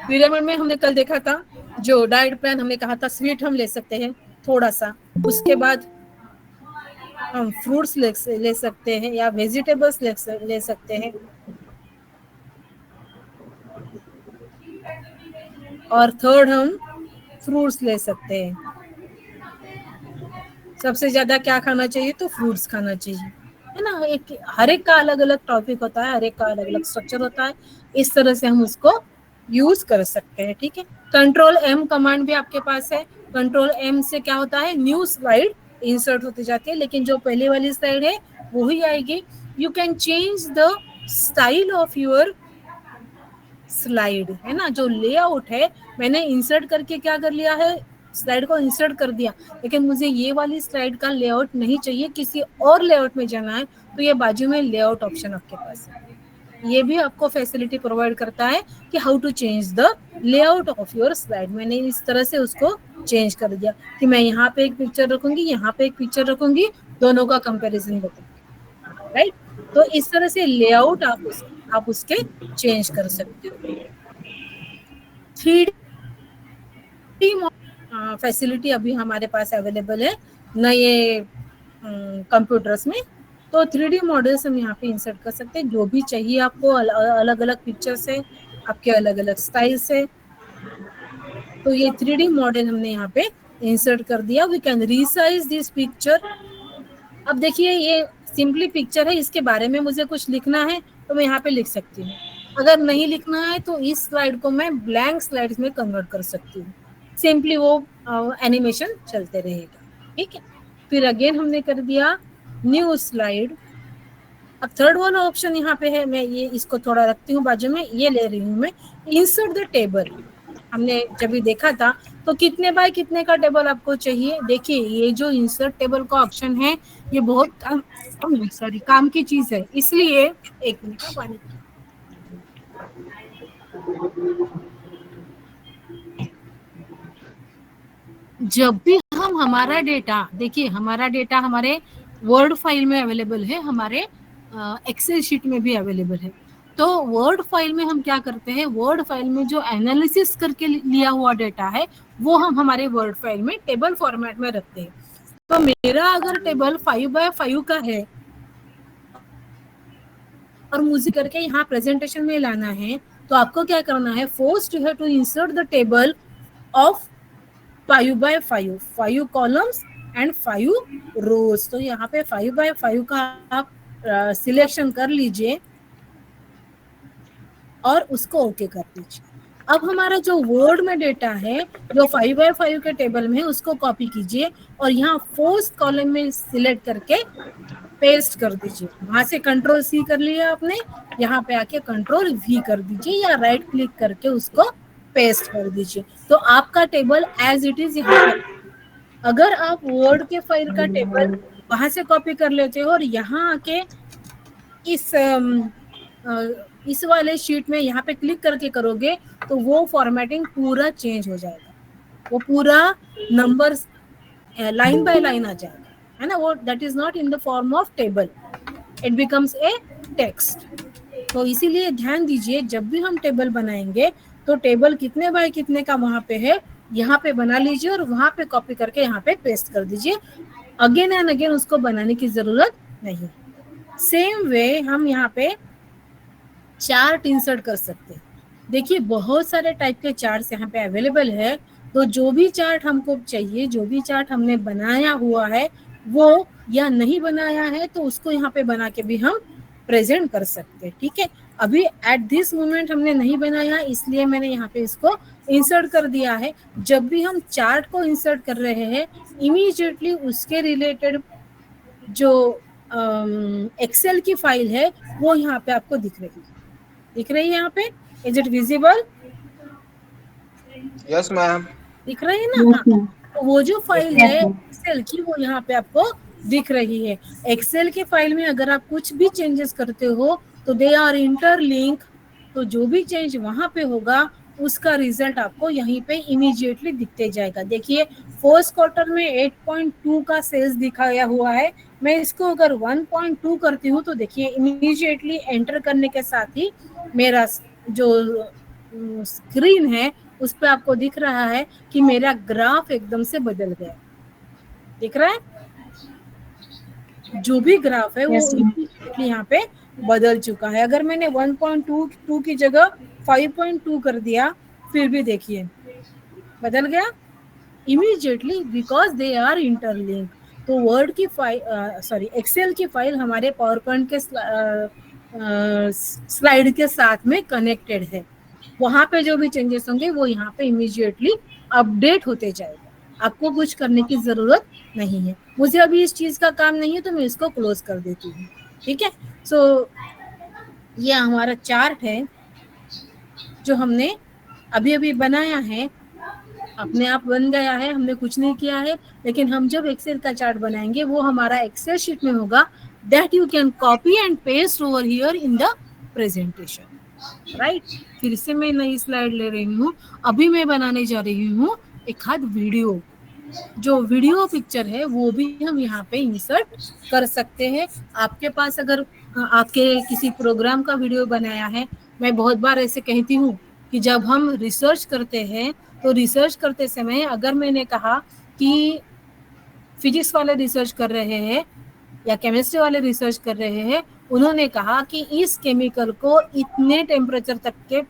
पिरामिड में हमने कल देखा था जो डाइट प्लान, हमने कहा था स्वीट हम ले सकते हैं थोड़ा सा, उसके बाद हम फ्रूट्स ले सकते हैं या वेजिटेबल्स ले सकते हैं, और थर्ड हम फ्रूट्स ले सकते हैं। सबसे ज्यादा क्या खाना चाहिए, तो फ्रूट्स खाना चाहिए, है ना। हर एक का अलग अलग टॉपिक होता है, हर एक का अलग अलग स्ट्रक्चर होता है, इस तरह से हम उसको यूज कर सकते हैं। ठीक है, कंट्रोल एम कमांड भी आपके पास है। कंट्रोल एम से क्या होता है, न्यू स्लाइड इंसर्ट होती जाती है, लेकिन जो पहले वाली स्लाइड है वो ही आएगी। You can change the style of your slide, है ना, जो लेआउट है मैंने इंसर्ट करके क्या कर लिया है, स्लाइड को इंसर्ट कर दिया, लेकिन मुझे ये वाली स्लाइड का लेआउट नहीं चाहिए, किसी और लेआउट में जाना है, तो ये बाजू में लेआउट ऑप्शन आपके पास है। ये भी आपको फैसिलिटी प्रोवाइड करता है कि how to change the layout of your slide. मैंने इस तरह से उसको चेंज कर दिया कि मैं यहाँ पे एक पिक्चर रखूंगी, यहाँ पे एक पिक्चर रखूंगी, दोनों का कंपैरिजन बताऊंगी, राइट। तो इस तरह से लेआउट आप उसके चेंज कर सकते हो। 3D फैसिलिटी अभी हमारे पास अवेलेबल है नए कंप्यूटर्स में। तो 3D मॉडल्स हम यहाँ पे इंसर्ट कर सकते हैं, जो भी चाहिए आपको, अलग अलग पिक्चर्स है आपके, अलग अलग स्टाइल से। तो ये 3D मॉडल हमने यहाँ पे इंसर्ट कर दिया। We can resize this picture. अब देखिए ये सिंपली पिक्चर है, इसके बारे में मुझे कुछ लिखना है तो मैं यहाँ पे लिख सकती हूँ। अगर नहीं लिखना है तो इस स्लाइड को मैं ब्लैंक स्लाइड में कन्वर्ट कर सकती हूँ, सिंपली वो एनिमेशन चलते रहेगा। ठीक है, फिर अगेन हमने कर दिया न्यू स्लाइड। अब थर्ड वाला ऑप्शन यहाँ पे है, मैं ये इसको थोड़ा रखती हूँ बाजू में, ये ले रही हूँ मैं, इंसर्ट द टेबल। हमने जब भी देखा था तो कितने बाय कितने का टेबल आपको चाहिए। देखिए ये जो इंसर्ट टेबल का ऑप्शन है ये बहुत काम की चीज है, इसलिए एक मिनट का पानी। जब भी हम हमारा डेटा, देखिए हमारा डेटा हमारे वर्ड फाइल में अवेलेबल है, हमारे एक्सेल शीट में भी अवेलेबल है। तो वर्ड फाइल में हम क्या करते हैं, वर्ड फाइल में जो एनालिसिस करके लिया हुआ डेटा है वो हम हमारे वर्ड फाइल में टेबल फॉर्मेट में रखते हैं। तो मेरा अगर टेबल 5x5 का है और मुझे करके यहाँ प्रेजेंटेशन में लाना है, तो आपको क्या करना है, first you have to insert the table of 5x5, 5 columns and 5 rows. तो यहाँ पे 5x5 का आप सिलेक्शन कर लीजिए और उसको ओके कर दीजिए। अब हमारा जो वर्ड में डेटा है जो 5x5 के टेबल में है उसको कॉपी कीजिए और यहाँ फर्स्ट कॉलम में सिलेक्ट करके पेस्ट कर दीजिए। वहां से कंट्रोल सी कर लिया आपने, यहाँ पे आके कंट्रोल वी कर दीजिए या राइट क्लिक करके उसको पेस्ट कर दीजिए। तो आपका टेबल एज इट इज यहाँ पर। अगर आप वर्ड के फाइल का टेबल वहां से कॉपी कर लेते हो और यहाँ आके इस वाले शीट में यहाँ पे क्लिक करके करोगे तो वो फॉर्मेटिंग पूरा चेंज हो जाएगा, वो पूरा नंबर लाइन बाय लाइन आ जाएगा, है ना। वो that is not in the form of table, it becomes a text. तो इसीलिए ध्यान दीजिए जब भी हम टेबल बनाएंगे तो टेबल कितने बाय कितने का वहां पे है यहाँ पे बना लीजिए और वहां पे कॉपी करके यहाँ पे पेस्ट कर दीजिए। अगेन एंड अगेन उसको बनाने की जरूरत नहीं। सेम वे हम यहाँ पे चार्ट इंसर्ट कर सकते हैं। देखिए बहुत सारे टाइप के चार्ट्स यहाँ पे अवेलेबल है, तो जो भी चार्ट हमको चाहिए, जो भी चार्ट हमने बनाया हुआ है वो या नहीं बनाया है तो उसको यहाँ पे बना के भी हम प्रेजेंट कर सकते हैं। ठीक है, अभी एट दिस मोमेंट हमने नहीं बनाया इसलिए मैंने यहाँ पे इसको इंसर्ट कर दिया है। जब भी हम चार्ट को इंसर्ट कर रहे हैं इमीडिएटली उसके रिलेटेड जो एक्सेल की फाइल है वो यहाँ पे आपको दिख रही है यहाँ पे। Is it visible? Yes ma'am. दिख रही है ना? हाँ, तो वो जो फाइल है एक्सेल की वो यहाँ पे आपको दिख रही है। एक्सेल के फाइल में अगर आप कुछ भी चेंजेस करते हो तो दे आर इंटरलिंक, तो जो भी चेंज वहां पे होगा उसका रिजल्ट आपको यहीं पे इमीडिएटली दिखते जाएगा। देखिए फर्स्ट क्वार्टर में 8.2 का सेल्स दिखाया हुआ है, मैं इसको अगर 1.2 करती हूँ तो देखिए इमीडिएटली एंटर करने के साथ ही मेरा जो स्क्रीन है उस पे आपको दिख रहा है कि मेरा ग्राफ एकदम से बदल गया। दिख रहा है? जो भी ग्राफ है वो यहाँ पे बदल चुका है। अगर मैंने 1.2 की जगह 5.2 कर दिया फिर भी देखिए बदल गया immediately, because they are interlink. तो वर्ड की फाइल एक्सेल की फाइल हमारे पावर पॉइंट के स्लाइड के साथ में कनेक्टेड है। वहां पे जो भी चेंजेस होंगे वो यहाँ पे इमीडिएटली अपडेट होते जाएगा। आपको कुछ करने की जरूरत नहीं है। मुझे अभी इस चीज का काम नहीं है तो मैं इसको क्लोज कर देती हूँ। ठीक है, सो ये हमारा चार्ट है जो हमने अभी अभी बनाया है, अपने आप बन गया है, हमने कुछ नहीं किया है। लेकिन हम जब एक्सेल का चार्ट बनाएंगे वो हमारा एक्सेल शीट में होगा, that you can copy and paste over here in the presentation, right. फिर से मैं नई स्लाइड ले रही हूँ। अभी मैं बनाने जा रही हूँ एक आध वीडियो, जो वीडियो पिक्चर है वो भी हम यहाँ पे इंसर्ट कर सकते हैं। आपके पास अगर आपके किसी प्रोग्राम का वीडियो बनाया है, मैं बहुत बार ऐसे कहती हूँ कि जब हम रिसर्च करते हैं तो रिसर्च करते समय अगर मैंने कहा कि फिजिक्स वाले रिसर्च कर रहे हैं या केमिस्ट्री वाले रिसर्च कर रहे हैं, उन्होंने कहा कि इस केमिकल को इतने टेम्परेचर तक के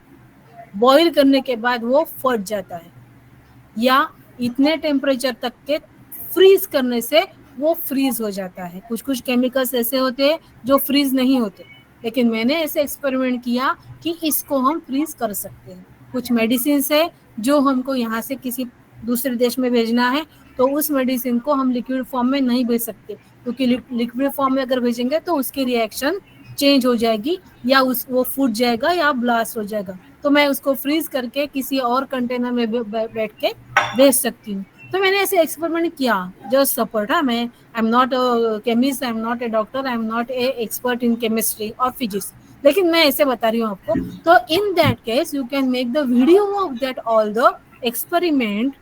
बॉईल करने के बाद वो फट जाता है, या इतने टेम्परेचर तक के फ्रीज करने से वो फ्रीज हो जाता है। कुछ कुछ केमिकल्स ऐसे होते हैं जो फ्रीज नहीं होते, लेकिन मैंने ऐसे एक्सपेरिमेंट किया कि इसको हम फ्रीज कर सकते हैं। कुछ मेडिसिन है जो हमको यहाँ से किसी दूसरे देश में भेजना है तो उस मेडिसिन को हम लिक्विड फॉर्म में नहीं भेज सकते, क्योंकि लिक्विड फॉर्म में अगर भेजेंगे तो उसकी रिएक्शन चेंज हो जाएगी, या वो फूट जाएगा या ब्लास्ट हो जाएगा। तो मैं उसको फ्रीज करके किसी और कंटेनर में बैठ के भेज सकती हूँ। तो मैंने ऐसे एक्सपेरिमेंट किया, जस्ट सपोर्ट। मैं I am not a chemist, I am not a doctor, I am not a expert in chemistry और फिजिक्स, लेकिन मैं ऐसे बता रही हूँ आपको। तो in that case you can make the video of that all the experiment,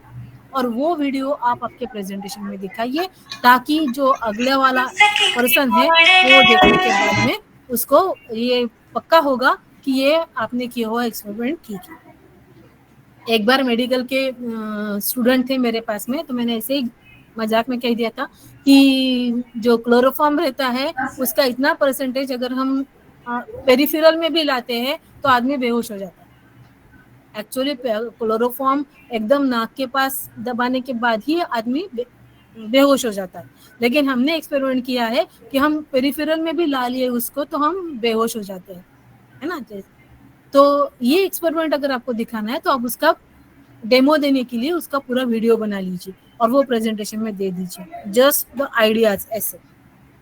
और वो वीडियो आप आपके प्रेजेंटेशन में दिखाइए, ताकि जो अगले वाला पर्सन है वो देखने के बाद में उसको ये पक्का होगा कि ये आपने किया हुआ एक्सपेरिमेंट ठीक है। एक बार मेडिकल के स्टूडेंट थे मेरे पास में, तो मैंने ऐसे ही मजाक में कह दिया था कि जो क्लोरोफॉर्म रहता है उसका इतना परसेंटेज अगर हम पेरिफेरल में भी लाते हैं तो आदमी बेहोश हो जाता है। एक्चुअली क्लोरोफॉर्म एकदम नाक के पास दबाने के बाद ही आदमी बेहोश हो जाता है, लेकिन हमने एक्सपेरिमेंट किया है कि हम पेरिफेरल में भी ला लिए उसको तो हम बेहोश हो जाते हैं, है ना। तो ये एक्सपेरिमेंट अगर आपको दिखाना है तो आप उसका डेमो देने के लिए उसका पूरा वीडियो बना लीजिए और वो प्रेजेंटेशन में दे दीजिए, जस्ट द आइडियाज ऐसे।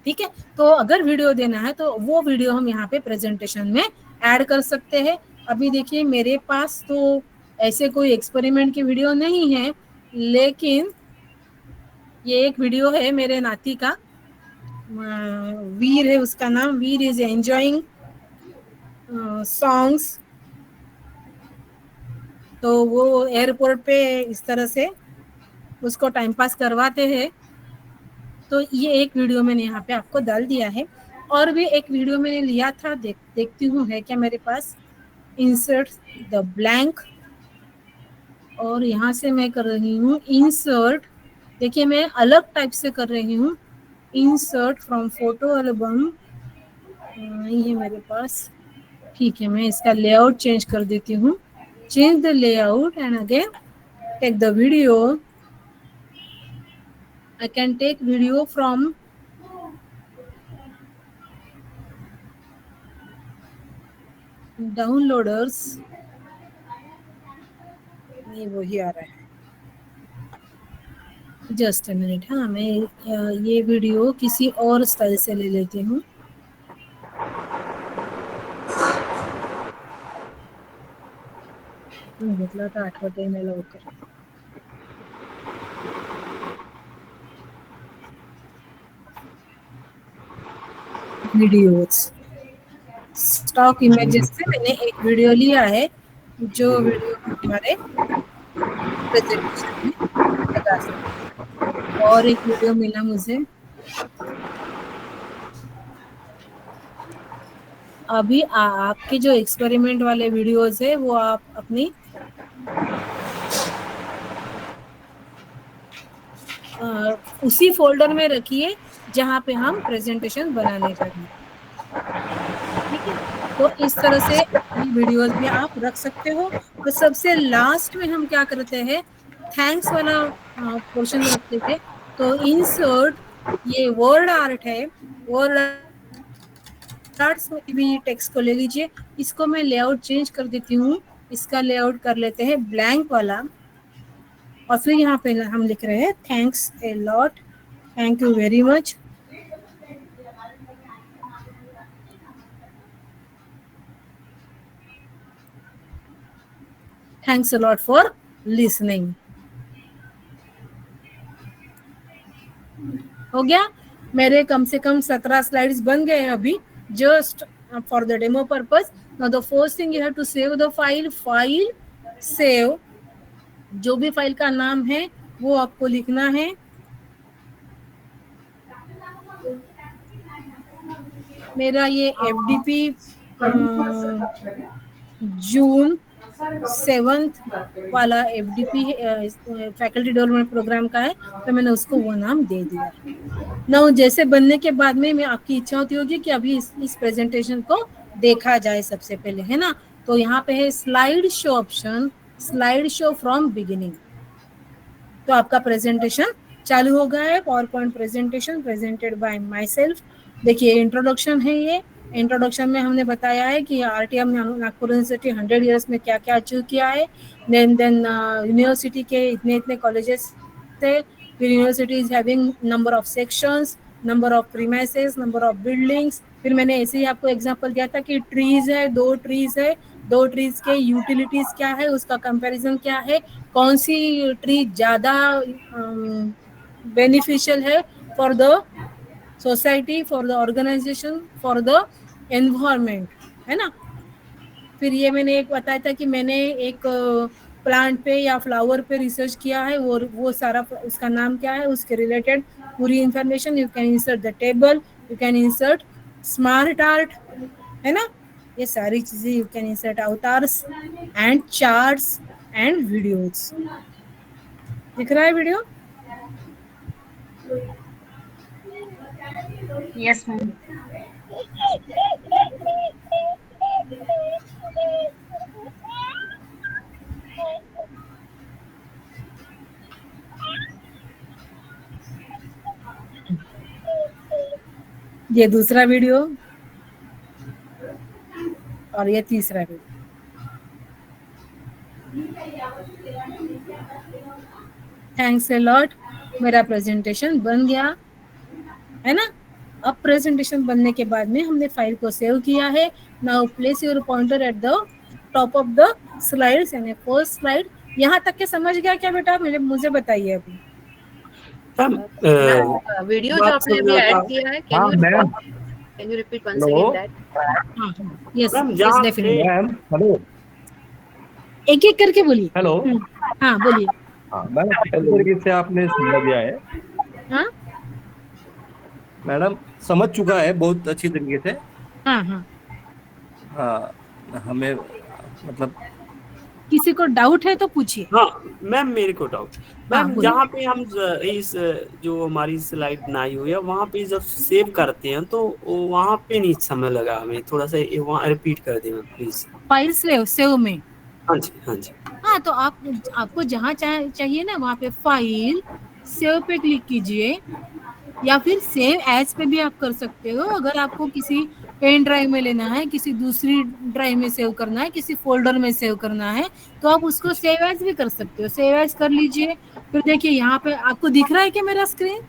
ठीक है, तो अगर वीडियो देना है तो वो वीडियो हम यहाँ पे प्रेजेंटेशन में ऐड कर सकते हैं। अभी देखिए मेरे पास तो ऐसे कोई एक्सपेरिमेंट की वीडियो नहीं है, लेकिन ये एक वीडियो है मेरे नाती का, वीर है उसका नाम, वीर इज एंजॉइंग सॉन्ग्स। तो वो एयरपोर्ट पे इस तरह से उसको टाइम पास करवाते हैं। तो ये एक वीडियो मैंने यहाँ पे आपको डाल दिया है, और भी एक वीडियो मैंने लिया था, देखती हूँ है क्या मेरे पास। इंसर्ट द ब्लैंक, और यहाँ से मैं कर रही हूँ इंसर्ट। देखिए मैं अलग टाइप से कर रही हूँ, इंसर्ट फ्रॉम फोटो एल्बम नहीं है मेरे पास। ठीक है, मैं इसका लेआउट चेंज कर देती हूँ, change the layout and again take the video. I can take video from downloaders, ये वही आ रहा है, जस्ट अ मिनट। हाँ, मैं ये वीडियो किसी और स्टाइल से ले लेती हूँ। घेतला तर आठवते नाही लवकर। वीडियोस, स्टॉक इमेजेस से मैंने एक वीडियो लिया है, जो वीडियो हमारे प्रेजेंटेशन में लगा सकते हैं। और एक वीडियो मिला मुझे अभी, आपके जो एक्सपेरिमेंट वाले वीडियोस है वो आप अपनी उसी फोल्डर में रखिए जहाँ पे हम प्रेजेंटेशन बनाने जा रहे हैं। ठीक है, तो इस तरह से वीडियोस भी आप रख सकते हो। तो सबसे लास्ट में हम क्या करते हैं, थैंक्स वाला पोर्शन रखते थे। तो इंसर्ट, ये वर्ड आर्ट है, वर्ड आर्ट्स में भी टेक्स्ट को ले लीजिए, इसको मैं लेआउट चेंज कर देती हूँ इसका लेआउट कर लेते हैं ब्लैंक वाला, और फिर यहाँ पे हम लिख रहे हैं thanks a lot, thank you very much. Thanks a lot for listening. हो गया, मेरे कम से कम 17 स्लाइड्स बन गए हैं अभी, just for the demo purpose. Now the first thing you have to save the file. File save, जो भी फाइल का नाम है वो आपको लिखना है। मेरा ये FDP जून 7 वाला FDP फैकल्टी डेवलपमेंट प्रोग्राम का है, तो मैंने उसको वो नाम दे दिया। ना जैसे बनने के बाद में मैं आपकी इच्छा होती होगी कि अभी इस प्रेजेंटेशन को देखा जाए सबसे पहले, है ना। तो यहाँ पे है slide show option, slide show from beginning. तो आपका प्रेजेंटेशन चालू हो गया है। Power point presentation presented by my self. देखिए इंट्रोडक्शन है, ये इंट्रोडक्शन में हमने बताया है कि RTM नागपुर यूनिवर्सिटी 100 ईयर्स में क्या क्या अचीव किया है। देन यूनिवर्सिटी के इतने इतने कॉलेजेस थे, फिर university is having number of sections, number of premises, number of buildings. फिर मैंने ऐसे ही आपको एग्जांपल दिया था कि ट्रीज है, 2 ट्रीज है, 2 ट्रीज के यूटिलिटीज क्या है, उसका कंपैरिजन क्या है, कौन सी ट्री ज़्यादा बेनिफिशियल है for the society, for the organisation, for the environment, है ना। फिर ये मैंने एक बताया था कि मैंने एक प्लांट पे या फ्लावर पे रिसर्च किया है, वो सारा उसका नाम क्या है, उसके रिलेटेड पूरी information. You can insert the table, you can insert smart art, है ना, ये सारी चीजें you can insert avatars and charts and videos. दिख रहा है वीडियो? Yes ma'am. ये दूसरा वीडियो और ये तीसरा वीडियो। थैंक्स ए लॉट, मेरा प्रेजेंटेशन बन गया है ना। अब प्रेजेंटेशन बनने के बाद में हमने फाइल को सेव किया है। Now place your pointer at the top of the slides and first slide. यहाँ तक के समझ गया क्या बेटा? मुझे बताइए अभी। वीडियो जो आपने अभी ऐड किया है, can you repeat once again that? Yes yes definitely. Hello, एक एक करके बोलिए। हेलो, हाँ बोलिए। हाँ मैडम, किस तरीके से आपने समझ दिया है? हाँ मैडम समझ चुका है बहुत अच्छी तरीके से। हाँ हाँ, हाँ हमें मतलब किसी को डाउट है तो पूछिए। हाँ मैम, मेरे को डाउट मैम, बोलिए। जहाँ पे हम इस जो हमारी स्लाइड बनाई हुई है वहाँ पे जब सेव करते हैं तो वहाँ पे नहीं समय लगा हमें, थोड़ा सा वहाँ रिपीट कर दें मैम प्लीज। फाइल सेव में? हाँ जी हाँ जी। हाँ तो आपको जहाँ चाहिए ना वहाँ पे फाइल सेव पे क्लिक कीजिए, या फिर सेव एज पे भी आप कर सकते हो। अगर आपको किसी पेन ड्राइव में लेना है, किसी दूसरी ड्राइव में सेव करना है, किसी फोल्डर में सेव करना है, तो आप उसको सेव एज भी कर सकते हो। सेव एज कर लीजिए। फिर देखिए यहाँ पे आपको दिख रहा है क्या मेरा स्क्रीन?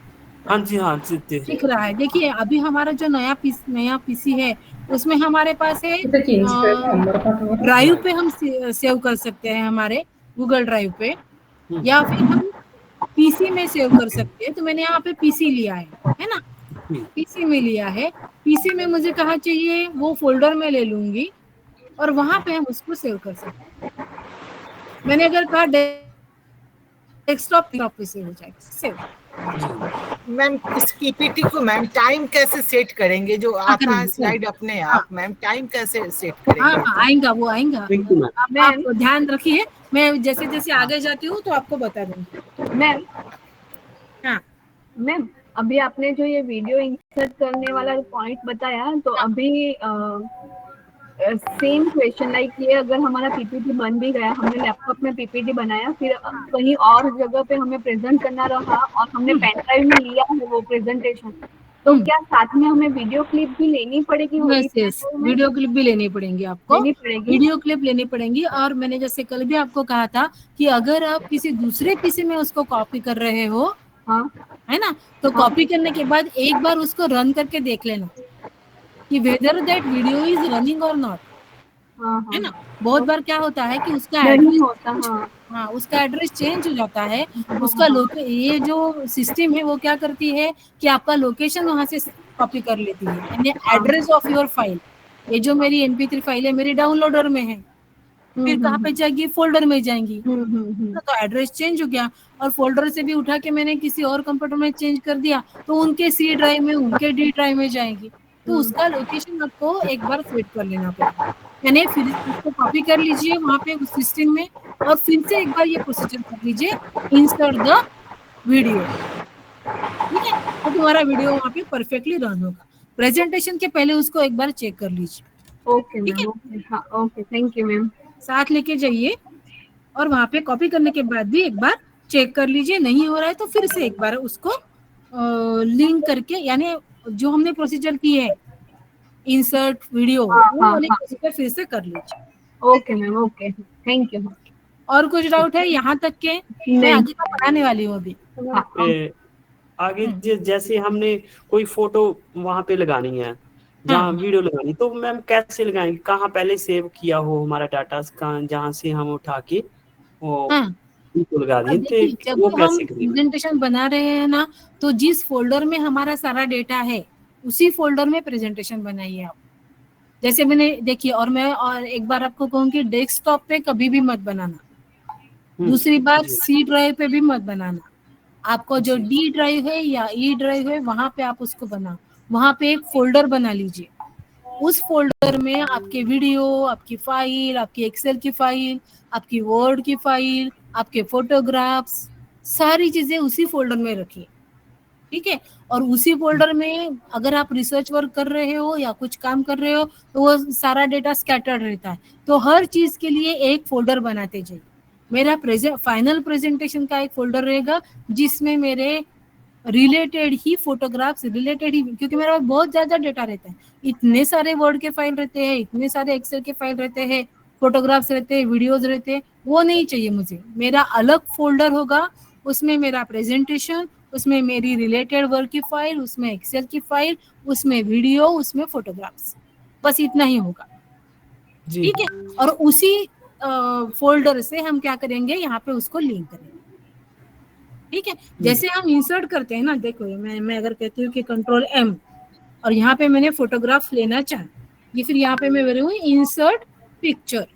हाँ जी हाँ जी दिख रहा है। देखिए अभी हमारा जो नया पीसी है उसमें हमारे पास है ड्राइव पे हम सेव कर सकते हैं, हमारे गूगल ड्राइव पे, या फिर हम पीसी में सेव कर सकते हैं। तो मैंने यहाँ पे पीसी लिया है ना, पीसी में लिया है। पीसी में मुझे कहाँ चाहिए, वो फोल्डर में ले लूंगी और वहां पे हम उसको सेव कर सकते हैं। मैंने अगर कहा डेस्कटॉप पे सेव हो जाएगा। सेव मैम इस PPT को मैम टाइम कैसे सेट करेंगे? जो आता है स्लाइड अपने आप, मैम टाइम कैसे सेट करेंगे? हाँ आएगा, वो आएगा। आप ध्यान रखिए, मैं जैसे जैसे आगे जाती हूँ तो आपको बता दूंगी। मैम हाँ मैम, अभी आपने जो ये वीडियो इंसर्ट करने वाला पॉइंट बताया, तो अभी सेम क्वेश्चन लाइक ये, अगर हमारा PPT बन भी गया, हमने लैपटॉप में PPT बनाया, फिर कहीं और जगह पे हमें प्रेजेंट करना रहा और हमने पेन ड्राइव में लिया है वो प्रेजेंटेशन, तो क्या साथ में हमें वीडियो क्लिप भी लेनी पड़ेगी? यस, वीडियो क्लिप भी लेनी पड़ेंगी आपको, लेनी पड़ेगी। वीडियो क्लिप लेनी पड़ेगी। और मैंने जैसे कल भी आपको कहा था कि अगर आप किसी दूसरे पीसी में उसको कॉपी कर रहे हो, हाँ, है ना, तो कॉपी करने के बाद एक बार उसको रन करके देख लेना कि whether that video is running और नॉट, है ना। बहुत बार क्या होता है कि उसका एड्रेस होता, हाँ, उसका एड्रेस चेंज हो जाता है, उसका ये जो सिस्टम है वो क्या करती है कि आपका लोकेशन वहां से कॉपी कर लेती है, यानी एड्रेस ऑफ योर फाइल। ये जो मेरी MP3 फाइल है मेरी डाउनलोडर में है, फिर कहाँ पे जाएगी, फोल्डर में जाएंगी, तो एड्रेस चेंज हो गया। और फोल्डर से भी उठा के मैंने किसी और कंप्यूटर में चेंज कर दिया तो उनके C ड्राइव में, उनके D ड्राइव में जाएंगी। तो उसका लोकेशन आपको एक बार सेट कर लेना पड़ेगा, यानी फिर उसको कॉपी कर लीजिए वहां पे उस सिस्टम में, और फिर से एक बार ये प्रोसीजर कर लीजिए, इंसर्ट द वीडियो, ठीक है। तो तुम्हारा वीडियो वहां पे परफेक्टली रन होगा। प्रेजेंटेशन के पहले उसको एक बार चेक कर लीजिए। ओके मैम, हाँ, ओके, थैंक यू मैम। साथ लेके जाइए और वहां पे कॉपी करने के बाद भी एक बार चेक कर लीजिए, नहीं हो रहा है तो फिर से एक बार उसको लिंक करके, यानी जो हमने प्रोसीजर की है इंसर्ट वीडियो, वो वाली प्रोसीजर फिर से कर लीजिए। Okay ma'am, okay, thank you. और कुछ डाउट है यहाँ तक के? मैं आगे का पढ़ाने वाली हूँ अभी। आगे जैसे हमने कोई फोटो वहां पे लगानी है जहाँ वीडियो लगानी, तो मैम कैसे लगाएंगे? कहाँ पहले सेव किया हो हमारा डाटा, जहाँ से हम उठा के वो लगा दिए, जब हम प्रेजेंटेशन बना रहे हैं ना, तो जिस फोल्डर में हमारा सारा डेटा है उसी फोल्डर में प्रेजेंटेशन बनाइए आप। जैसे मैंने देखिए, और मैं और एक बार आपको कहूँगी, डेस्कटॉप पे कभी भी मत बनाना, दूसरी बात C ड्राइव पे भी मत बनाना। आपको जो D ड्राइव है या E ड्राइव है वहां पे आप उसको बनाओ, वहां पे एक फोल्डर बना लीजिए। उस फोल्डर में आपके वीडियो, आपकी फाइल, आपकी एक्सेल की फाइल, आपकी वर्ड की फाइल, आपके फोटोग्राफ्स, सारी चीजें उसी फोल्डर में रखिए, ठीक है। और उसी फोल्डर में अगर आप रिसर्च वर्क कर रहे हो या कुछ काम कर रहे हो तो वो सारा डेटा स्कैटर्ड रहता है, तो हर चीज के लिए एक फोल्डर बनाते जाइए। मेरा फाइनल प्रेजेंटेशन का एक फोल्डर रहेगा जिसमें मेरे रिलेटेड ही फोटोग्राफ्स, रिलेटेड ही, क्योंकि मेरा बहुत ज्यादा डेटा रहता है, इतने सारे वर्ड के फाइल रहते हैं, इतने सारे एक्सेल के फाइल रहते हैं, फोटोग्राफ्स रहते हैं, वीडियोज रहते हैं, वो नहीं चाहिए मुझे। मेरा अलग फोल्डर होगा, उसमें मेरा प्रेजेंटेशन, उसमें मेरी रिलेटेड वर्क की फाइल, उसमें एक्सेल की फाइल, उसमें वीडियो, उसमें फोटोग्राफ्स, बस इतना ही होगा, ठीक है। और उसी फोल्डर से हम क्या करेंगे, यहाँ पे उसको लिंक करेंगे, ठीक है। जैसे हम इंसर्ट करते हैं ना, देखो मैं अगर कहती हूँ कि Ctrl+M और यहाँ पे मैंने फोटोग्राफ लेना चाहा, ये फिर यहाँ पे मैं ले रही हूँ इंसर्ट पिक्चर,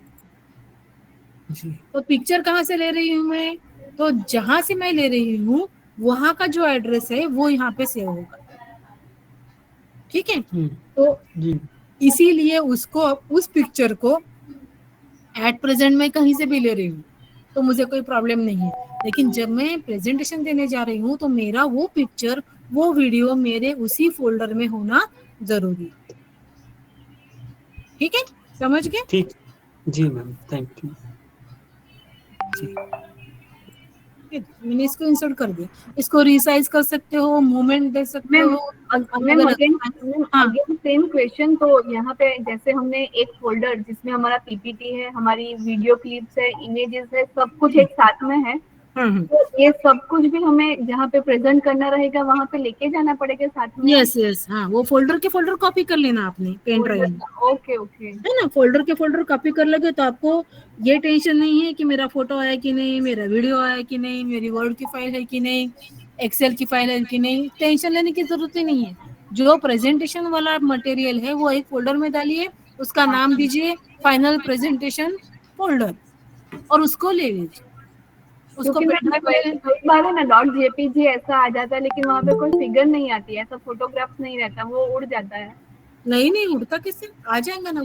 तो पिक्चर कहाँ से ले रही हूँ मैं, तो जहां से मैं ले रही हूँ वहां का जो एड्रेस है वो यहाँ पे सेव होगा, ठीक है। तो इसीलिए उसको, उस पिक्चर को एट प्रेजेंट में कहीं से भी ले रही हूँ तो मुझे कोई प्रॉब्लम नहीं है, लेकिन जब मैं प्रेजेंटेशन देने जा रही हूँ तो मेरा वो पिक्चर, वो वीडियो मेरे उसी फोल्डर में होना जरूरी है, ठीक है, समझ गए? ठीक, जी मैम, थैंक यू। मैंने इसको इंसर्ट कर दिया, इसको रिसाइज कर सकते हो, मूवमेंट दे सकते हो। अगेन सेम क्वेश्चन, तो यहाँ पे जैसे हमने एक फोल्डर जिसमें हमारा पीपीटी है, हमारी वीडियो क्लिप्स है, इमेजेस है, सब कुछ एक साथ में है, तो ये सब कुछ भी हमें जहाँ पे प्रेजेंट करना रहेगा वहाँ पे लेके जाना पड़ेगा साथ में। यस, हाँ, वो फोल्डर के फोल्डर कॉपी कर लेना आपने पेन ड्राइव में, ओके, है ना। फोल्डर के फोल्डर कॉपी कर लोगे तो आपको ये टेंशन नहीं है कि मेरा फोटो आया कि नहीं, मेरा वीडियो आया कि नहीं, मेरी वर्ड की फाइल है कि नहीं, एक्सेल की फाइल है कि नहीं, टेंशन लेने की जरूरत ही नहीं है। जो प्रेजेंटेशन वाला मटेरियल है वो एक फोल्डर में डालिए, उसका नाम दीजिए फाइनल प्रेजेंटेशन फोल्डर, और उसको ले लीजिए। उसको बार है ना .jpg ऐसा आ जाता है, लेकिन वहाँ पे कोई फिगर नहीं आती है, ऐसा फोटोग्राफ नहीं रहता, वो उड़ जाता है। नहीं उड़ता कैसे, आ जाएगा ना,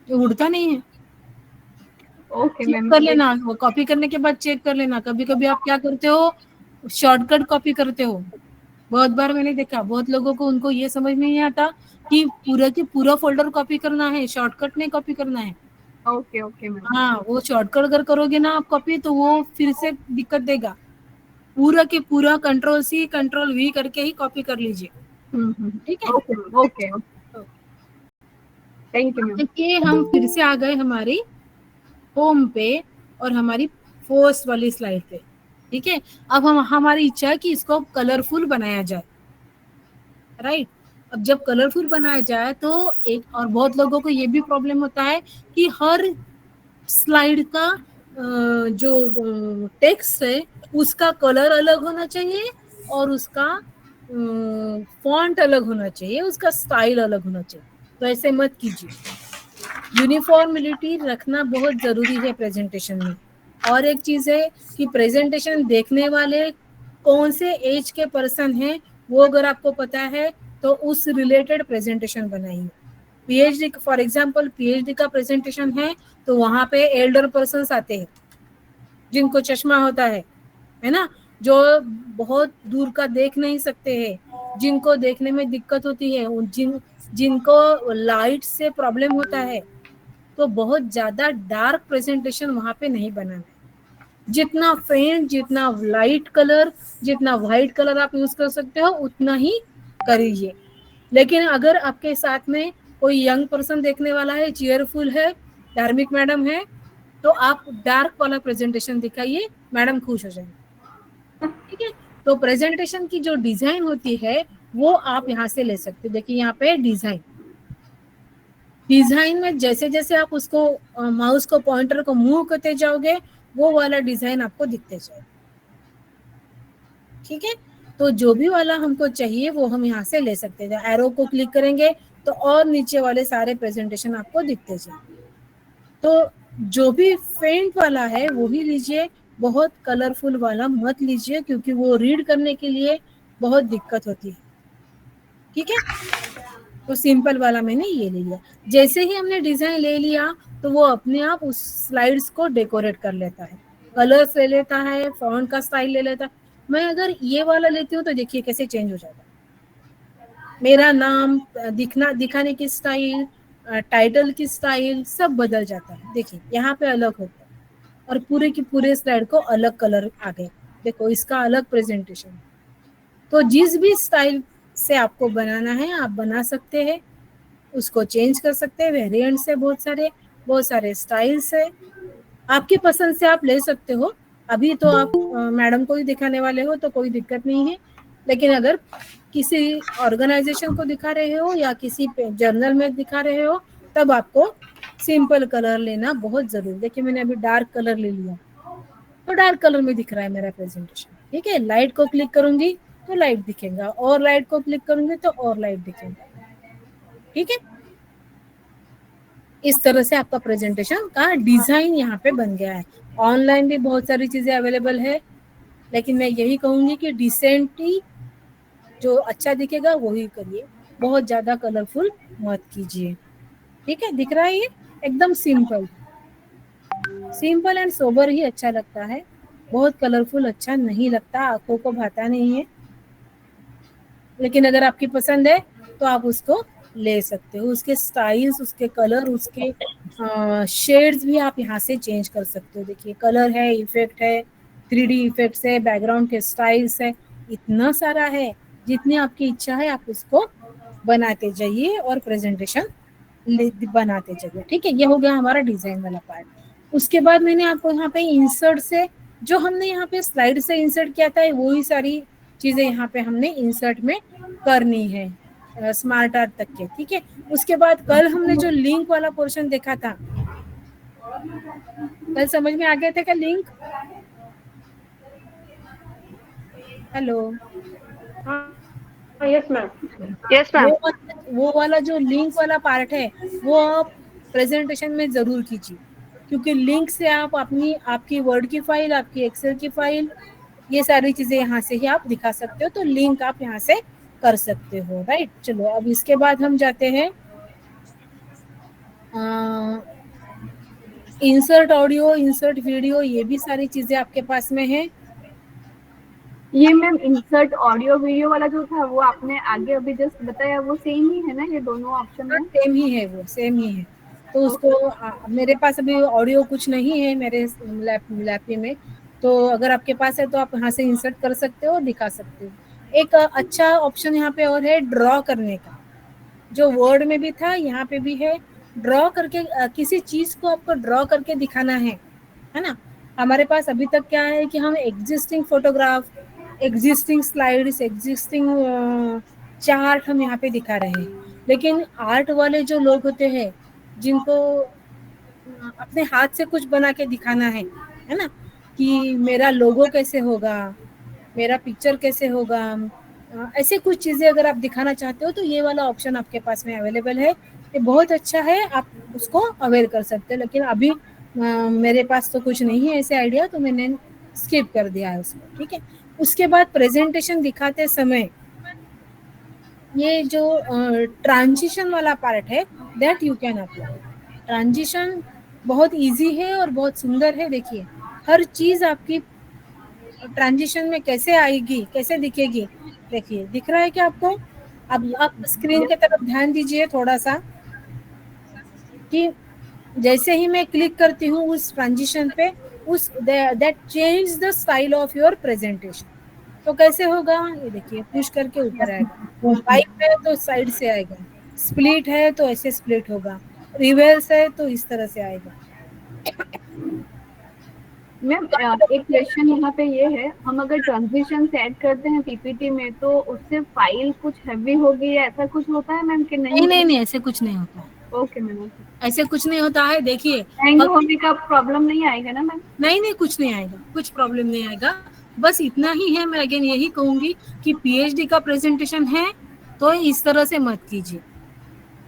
वो उड़ता नहीं है। ओके मैम, कर लेना, वो कॉपी करने के बाद चेक कर लेना। कभी कभी आप क्या करते हो, शॉर्टकट कॉपी करते हो। बहुत बार मैंने देखा, बहुत लोगों को, उनको ये समझ में नहीं आता कि पूरा फोल्डर कॉपी करना है, शॉर्टकट नहीं कॉपी करना है। ओके मैम, हाँ, वो शॉर्टकट अगर करोगे ना आप कॉपी तो वो फिर से दिक्कत देगा, पूरा के पूरा Ctrl+C Ctrl+V करके ही कॉपी कर लीजिए, ठीक है? Okay, thank you. देखिए हम फिर से आ गए हमारी होम पे और हमारी फर्स्ट वाली स्लाइड पे, ठीक है? अब हम हमारी इच्छा है कि इसको कलरफुल बनाया जाए, राइट? अब जब कलरफुल बनाया जाए तो एक और बहुत लोगों को ये भी प्रॉब्लम होता है कि हर स्लाइड का जो टेक्स्ट है उसका कलर अलग होना चाहिए और उसका फॉन्ट अलग होना चाहिए, उसका स्टाइल अलग होना चाहिए। तो ऐसे मत कीजिए, यूनिफॉर्मिलिटी रखना बहुत जरूरी है प्रेजेंटेशन में। और एक चीज है कि प्रेजेंटेशन देखने वाले कौन से एज के पर्सन हैं वो अगर आपको पता है तो उस रिलेटेड प्रेजेंटेशन बनाइए। पीएचडी फॉर एग्जांपल पीएचडी का प्रेजेंटेशन है तो वहां पे एल्डर पर्सन्स आते हैं जिनको चश्मा होता है ना, जो बहुत दूर का देख नहीं सकते हैं, जिनको देखने में दिक्कत होती है, जिनको लाइट से प्रॉब्लम होता है, तो बहुत ज्यादा डार्क प्रेजेंटेशन वहां पे नहीं बनाना है। जितना फेंट, जितना लाइट कलर, जितना वाइट कलर आप यूज कर सकते हो उतना ही करिए। लेकिन अगर आपके साथ में कोई यंग पर्सन देखने वाला है, चीयरफुल है, धार्मिक मैडम है, तो आप डार्क वाला प्रेजेंटेशन दिखाइए, मैडम खुश हो जाएंगे, ठीक है? तो प्रेजेंटेशन की जो डिजाइन होती है वो आप यहाँ से ले सकते हो। देखिए यहाँ पे डिजाइन में जैसे जैसे आप उसको माउस को पॉइंटर को मूव करते जाओगे वो वाला डिजाइन आपको दिखते जाए, ठीक है? तो जो भी वाला हमको चाहिए वो हम यहाँ से ले सकते हैं। एरो को क्लिक करेंगे तो और नीचे वाले सारे प्रेजेंटेशन आपको दिखते जाए। तो जो भी फेंट वाला है वो ही लीजिए, बहुत कलरफुल वाला मत लीजिए क्योंकि वो रीड करने के लिए बहुत दिक्कत होती है, ठीक है? तो सिंपल वाला मैंने ये ले लिया। जैसे ही हमने डिजाइन ले लिया तो वो अपने आप उस स्लाइड्स को डेकोरेट कर लेता है, कलर्स ले लेता है, फॉन्ट का स्टाइल ले लेता है। मैं अगर ये वाला लेती हूँ तो देखिए कैसे चेंज हो जाता है, मेरा नाम दिखाने की स्टाइल, टाइटल की स्टाइल सब बदल जाता है। देखिए यहाँ पे अलग होता है और पूरे की पूरे स्लाइड को अलग कलर आ गए। देखो इसका अलग प्रेजेंटेशन। तो जिस भी स्टाइल से आपको बनाना है आप बना सकते हैं, उसको चेंज कर सकते हैं। वेरिएंट्स है बहुत सारे स्टाइल्स है, आपकी पसंद से आप ले सकते हो। अभी तो आप मैडम को ही दिखाने वाले हो तो कोई दिक्कत नहीं है, लेकिन अगर किसी ऑर्गेनाइजेशन को दिखा रहे हो या किसी जर्नल में दिखा रहे हो तब आपको सिंपल कलर लेना बहुत जरूरी। देखिए मैंने अभी डार्क कलर ले लिया तो डार्क कलर में दिख रहा है मेरा प्रेजेंटेशन, ठीक है? लाइट को क्लिक करूंगी तो लाइट दिखेगा और लाइट को क्लिक करूंगी तो और लाइट दिखेगा, ठीक है? इस तरह से आपका प्रेजेंटेशन का डिजाइन यहाँ पे बन गया है। ऑनलाइन भी बहुत सारी चीजें अवेलेबल है, लेकिन मैं यही कहूंगी कि डिसेंटली जो अच्छा दिखेगा वही करिए, बहुत ज्यादा कलरफुल मत कीजिए, ठीक है? दिख रहा है ये एकदम सिंपल एंड सोबर ही अच्छा लगता है, बहुत कलरफुल अच्छा नहीं लगता, आंखों को भाता नहीं है। लेकिन अगर आपकी पसंद है तो आप उसको ले सकते हो, उसके स्टाइल्स, उसके कलर, उसके शेड्स भी आप यहाँ से चेंज कर सकते हो। देखिए कलर है, इफेक्ट है, 3D इफेक्ट्स है, बैकग्राउंड के स्टाइल्स है, इतना सारा है। जितनी आपकी इच्छा है आप उसको बनाते जाइए और प्रेजेंटेशन बनाते जाइए, ठीक है? ये हो गया हमारा डिजाइन वाला पार्ट। उसके बाद मैंने आपको यहाँ पे इंसर्ट से, जो हमने यहाँ पे स्लाइड से इंसर्ट किया था वही सारी चीजें यहाँ पे हमने इंसर्ट में करनी है, स्मार्ट आर्ट तक के, ठीक है? उसके बाद कल हमने जो लिंक वाला पोर्शन देखा था, कल समझ में आ गया था क्या लिंक? Hello, yes ma'am. वो वाला जो लिंक वाला पार्ट है वो आप प्रेजेंटेशन में जरूर कीजिए, क्योंकि लिंक से आप आपकी वर्ड की फाइल, आपकी एक्सेल की फाइल, ये सारी चीजें यहाँ से ही आप दिखा सकते हो। तो लिंक आप यहाँ से कर सकते हो, राइट? चलो अब इसके बाद हम जाते हैं इंसर्ट ऑडियो, इंसर्ट वीडियो, ये भी सारी चीजें आपके पास में है। ये मैम इंसर्ट ऑडियो वीडियो वाला जो था वो आपने आगे अभी जस्ट बताया वो सेम ही है ना? ये दोनों ऑप्शन है सेम ही है, वो सेम ही है। तो उसको मेरे पास अभी ऑडियो कुछ नहीं है मेरे लैपटॉप में, तो अगर आपके पास है तो आप यहाँ से इंसर्ट कर सकते हो, दिखा सकते हो। एक अच्छा ऑप्शन यहाँ पे और है ड्रॉ करने का, जो वर्ड में भी था यहाँ पे भी है। ड्रॉ करके किसी चीज को आपको ड्रॉ करके दिखाना है ना। हमारे पास अभी तक क्या है कि हम existing photograph, existing slides, existing chart हम यहाँ पे दिखा रहे हैं। लेकिन आर्ट वाले जो लोग होते हैं जिनको अपने हाथ से कुछ बना के दिखाना है ना, कि मेरा लोगो कैसे होगा, मेरा पिक्चर कैसे होगा, ऐसे कुछ चीजें अगर आप दिखाना चाहते हो तो ये वाला ऑप्शन आपके पास में अवेलेबल है। ये बहुत अच्छा है, आप उसको अवेयर कर सकते हो। लेकिन अभी मेरे पास तो कुछ नहीं है ऐसे आइडिया, तो मैंने स्किप कर दिया है उसको, ठीक है। उसके बाद प्रेजेंटेशन दिखाते समय ये जो ट्रांजिशन वाला पार्ट है that you can apply. Transition बहुत इजी है और बहुत सुंदर है। देखिए हर चीज आपकी ट्रांजिशन में कैसे आएगी, कैसे दिखेगी। देखिए दिख रहा है क्या आपको? अब आप स्क्रीन की तरफ ध्यान दीजिए थोड़ा सा, कि जैसे ही मैं क्लिक करती हूँ उस ट्रांजिशन पे, उस that change the style of your presentation. तो कैसे होगा ये देखिए, पुश करके ऊपर आएगा, वाइप है तो साइड से आएगा, स्प्लिट है तो ऐसे स्प्लिट होगा, रिवर्स है तो इस तरह से आएगा। मैम एक क्वेश्चन यहाँ पे ये है, हम अगर ट्रांजिशन ऐड करते हैं पीपीटी में तो उससे फाइल कुछ हैवी होगी या ऐसा कुछ होता है मैम कि नहीं? नहीं ऐसे कुछ नहीं होता है। ओके मैम, ऐसे कुछ नहीं होता है। देखिए हैंग होने का प्रॉब्लम नहीं आएगा ना मैम? नहीं कुछ नहीं आएगा, कुछ प्रॉब्लम नहीं आएगा। बस इतना ही है, मैं अगेन यही कहूंगी कि पीएचडी का प्रेजेंटेशन है तो इस तरह से मत कीजिए।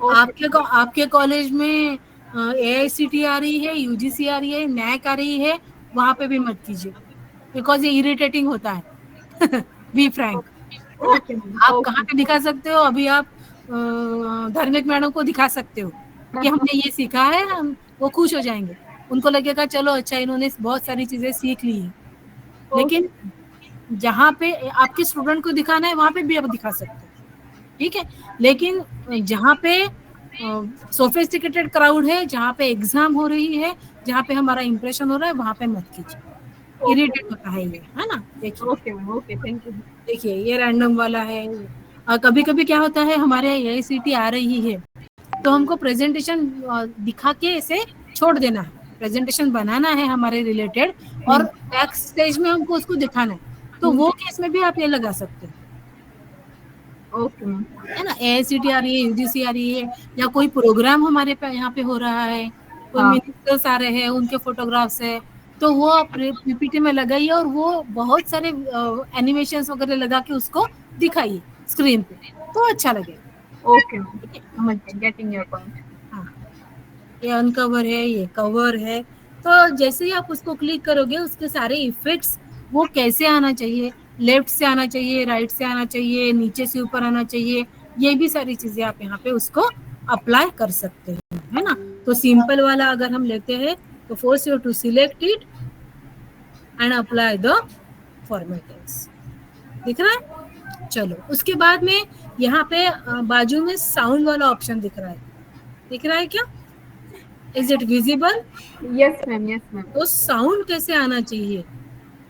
आपके कॉलेज में AICTE आ रही है, UGC आ रही है, NAC आ रही है, वहां पे भी मत कीजिए, बिकॉज ये इरिटेटिंग होता है। Be frank. आप कहाँ पे दिखा सकते हो? अभी आप धार्मिक मैडम को दिखा सकते हो कि हमने ये सीखा है, हम वो खुश हो जाएंगे, उनको लगेगा चलो अच्छा इन्होंने बहुत सारी चीजें सीख ली है। लेकिन जहाँ पे आपके स्टूडेंट को दिखाना है वहां पे भी आप दिखा सकते हो, ठीक है। लेकिन जहाँ पे सोफिस्टिकेटेड क्राउड है, जहाँ पे एग्जाम हो रही है, जहाँ पे हमारा इंप्रेशन हो रहा है, वहां पे मत कीजिए, इरिटेट होता है ये, है ना। देखिए ओके थैंक यू। देखिए ये रैंडम वाला है। कभी कभी क्या होता है, हमारे AICTE आ रही है तो हमको प्रेजेंटेशन दिखा के इसे छोड़ देना है, प्रेजेंटेशन बनाना है हमारे रिलेटेड और बैक स्टेज में हमको उसको दिखाना है, तो वो केस में भी आप ये लगा सकते हो, ओके मैम, है ना। AICTE आ रही है, UGC आ रही है, या कोई प्रोग्राम हमारे पे यहाँ पे हो रहा है, कोई मिनिस्टर्स आ रहे हैं, उनके फोटोग्राफ्स है, तो वो आप PPT में लगाइए और वो बहुत सारे एनिमेशंस वगैरह लगा के उसको दिखाइए स्क्रीन पे, तो अच्छा लगेगा। ओके समझ गेटिंग योर पॉइंट। हाँ, ये अनकवर है, ये कवर है, तो जैसे ही आप उसको क्लिक करोगे उसके सारे इफेक्ट्स वो कैसे आना चाहिए, लेफ्ट से आना चाहिए, राइट से आना चाहिए, नीचे से ऊपर आना चाहिए, ये भी सारी चीजें आप यहाँ पे उसको अप्लाई कर सकते हैं, है ना। तो सिंपल वाला अगर हम लेते हैं तो force you to select it and apply the formattings. दिख रहा है? चलो उसके बाद में यहाँ पे बाजू में साउंड वाला ऑप्शन दिख रहा है क्या? Is it visible? Yes ma'am, yes ma'am. तो साउंड कैसे आना चाहिए?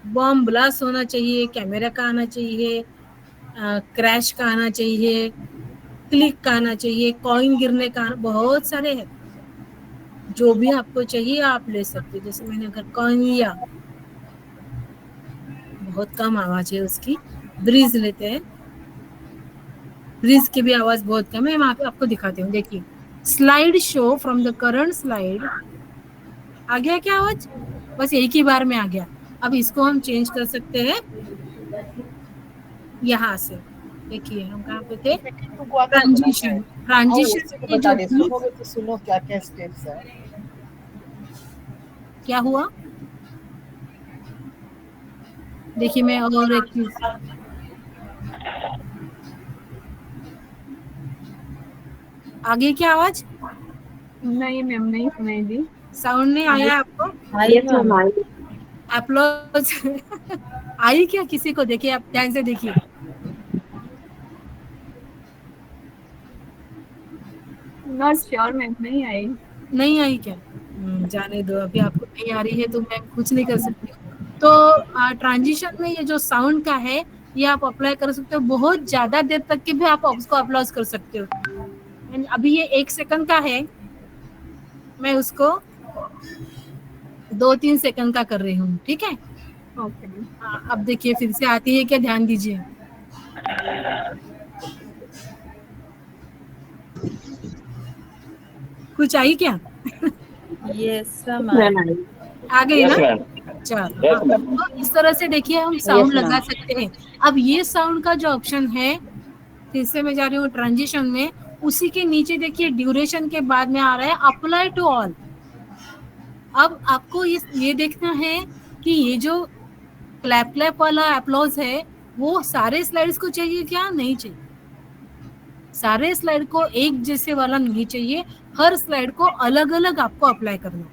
बॉम्ब ब्लास्ट होना चाहिए, कैमरा का आना चाहिए, क्रैश का आना चाहिए, क्लिक का आना चाहिए, कॉइन गिरने का, बहुत सारे हैं, जो भी आपको चाहिए आप ले सकते हो। जैसे मैंने अगर कॉइन लिया, बहुत कम आवाज है उसकी, ब्रीज लेते हैं, ब्रीज की भी आवाज बहुत कम है, मैं आपको दिखाती हूँ। देखिए slide show from the current slide, आ गया क्या आवाज? बस एक ही बार में आ गया। अब इसको हम चेंज कर सकते हैं यहाँ से। देखिए हम कहाँ पे थे? ट्रांजिशन सुनो क्या स्टेप्स है, क्या हुआ? देखिए मैं और एक चीज, आगे क्या आवाज? नहीं मैम, नहीं सुनाई दी। साउंड नहीं आया आपको? अप्लॉज आई क्या किसी को? देखिए आप ध्यान से देखिए, नॉट श्योर मैम, नहीं आई क्या? जाने दो, अभी आपको नहीं आ रही है तो मैं कुछ नहीं कर सकती। तो ट्रांजिशन में ये जो साउंड का है ये आप अप्लाई कर सकते हो, बहुत ज्यादा देर तक के भी आप उसको अप्लाई कर सकते हो। अभी ये 1 सेकंड का है, मैं उसको 2-3 सेकंड का कर रही हूँ, ठीक है। ओके। अब देखिए फिर से आती है क्या, ध्यान दीजिए। कुछ आई क्या? Yes ma'am. आ गई ना? चलो तो इस तरह से देखिए हम साउंड लगा सकते हैं। अब ये साउंड का जो ऑप्शन है, फिर से मैं जा रही हूँ ट्रांजिशन में, उसी के नीचे देखिए ड्यूरेशन के बाद में आ रहा है अप्लाई टू ऑल। अब आपको ये देखना है कि ये जो क्लैप क्लैप वाला अपलॉज है वो सारे स्लाइड्स को चाहिए क्या? नहीं चाहिए। सारे स्लाइड को एक जैसे वाला नहीं चाहिए, हर स्लाइड को अलग अलग आपको अप्लाई करना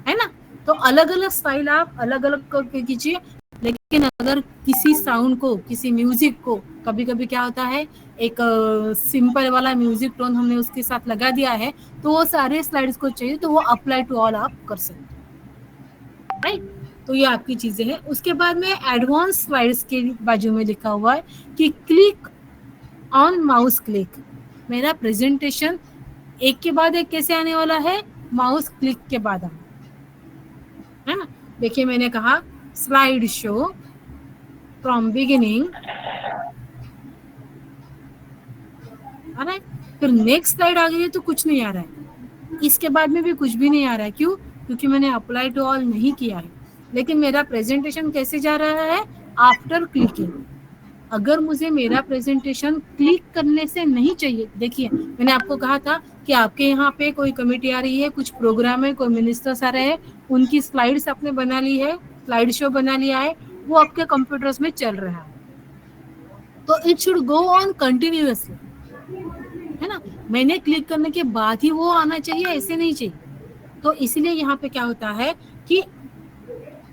है ना। तो अलग अलग स्टाइल आप अलग अलग कीजिए। लेकिन अगर किसी साउंड को, किसी म्यूजिक को, कभी कभी क्या होता है एक सिंपल वाला म्यूजिक टोन हमने उसके साथ लगा दिया है तो वो सारे स्लाइड्स को चाहिए तो वो अप्लाई टू ऑल आप कर सकते हैं, राइट। तो ये आपकी चीजें हैं। उसके बाद में एडवांस स्लाइड्स के बाजू में लिखा हुआ है कि क्लिक ऑन माउस क्लिक। मेरा प्रेजेंटेशन एक के बाद एक कैसे आने वाला है? माउस क्लिक के बाद आना है ना। देखिए मैंने कहा स्लाइड शो फ्रॉम बिगिनिंग, फिर नेक्स्ट स्लाइड आ गई है तो कुछ नहीं आ रहा है, इसके बाद में भी कुछ भी नहीं आ रहा है। क्यों? क्योंकि मैंने अप्लाई टू ऑल नहीं किया है। लेकिन मेरा प्रेजेंटेशन कैसे जा रहा है? After clicking. अगर मुझे मेरा प्रेजेंटेशन क्लिक करने से नहीं चाहिए, देखिए मैंने आपको कहा था कि आपके यहाँ पे कोई कमेटी आ रही है, कुछ प्रोग्राम है, कोई मिनिस्टर्स आ रहे हैं, उनकी स्लाइड्स आपने बना ली है, स्लाइड शो बना लिया है, वो आपके कंप्यूटर्स में चल रहा है, तो it should go on continuously, है ना। मैंने क्लिक करने के बाद ही वो आना चाहिए, ऐसे नहीं चाहिए। तो इसीलिए यहाँ पे क्या होता है कि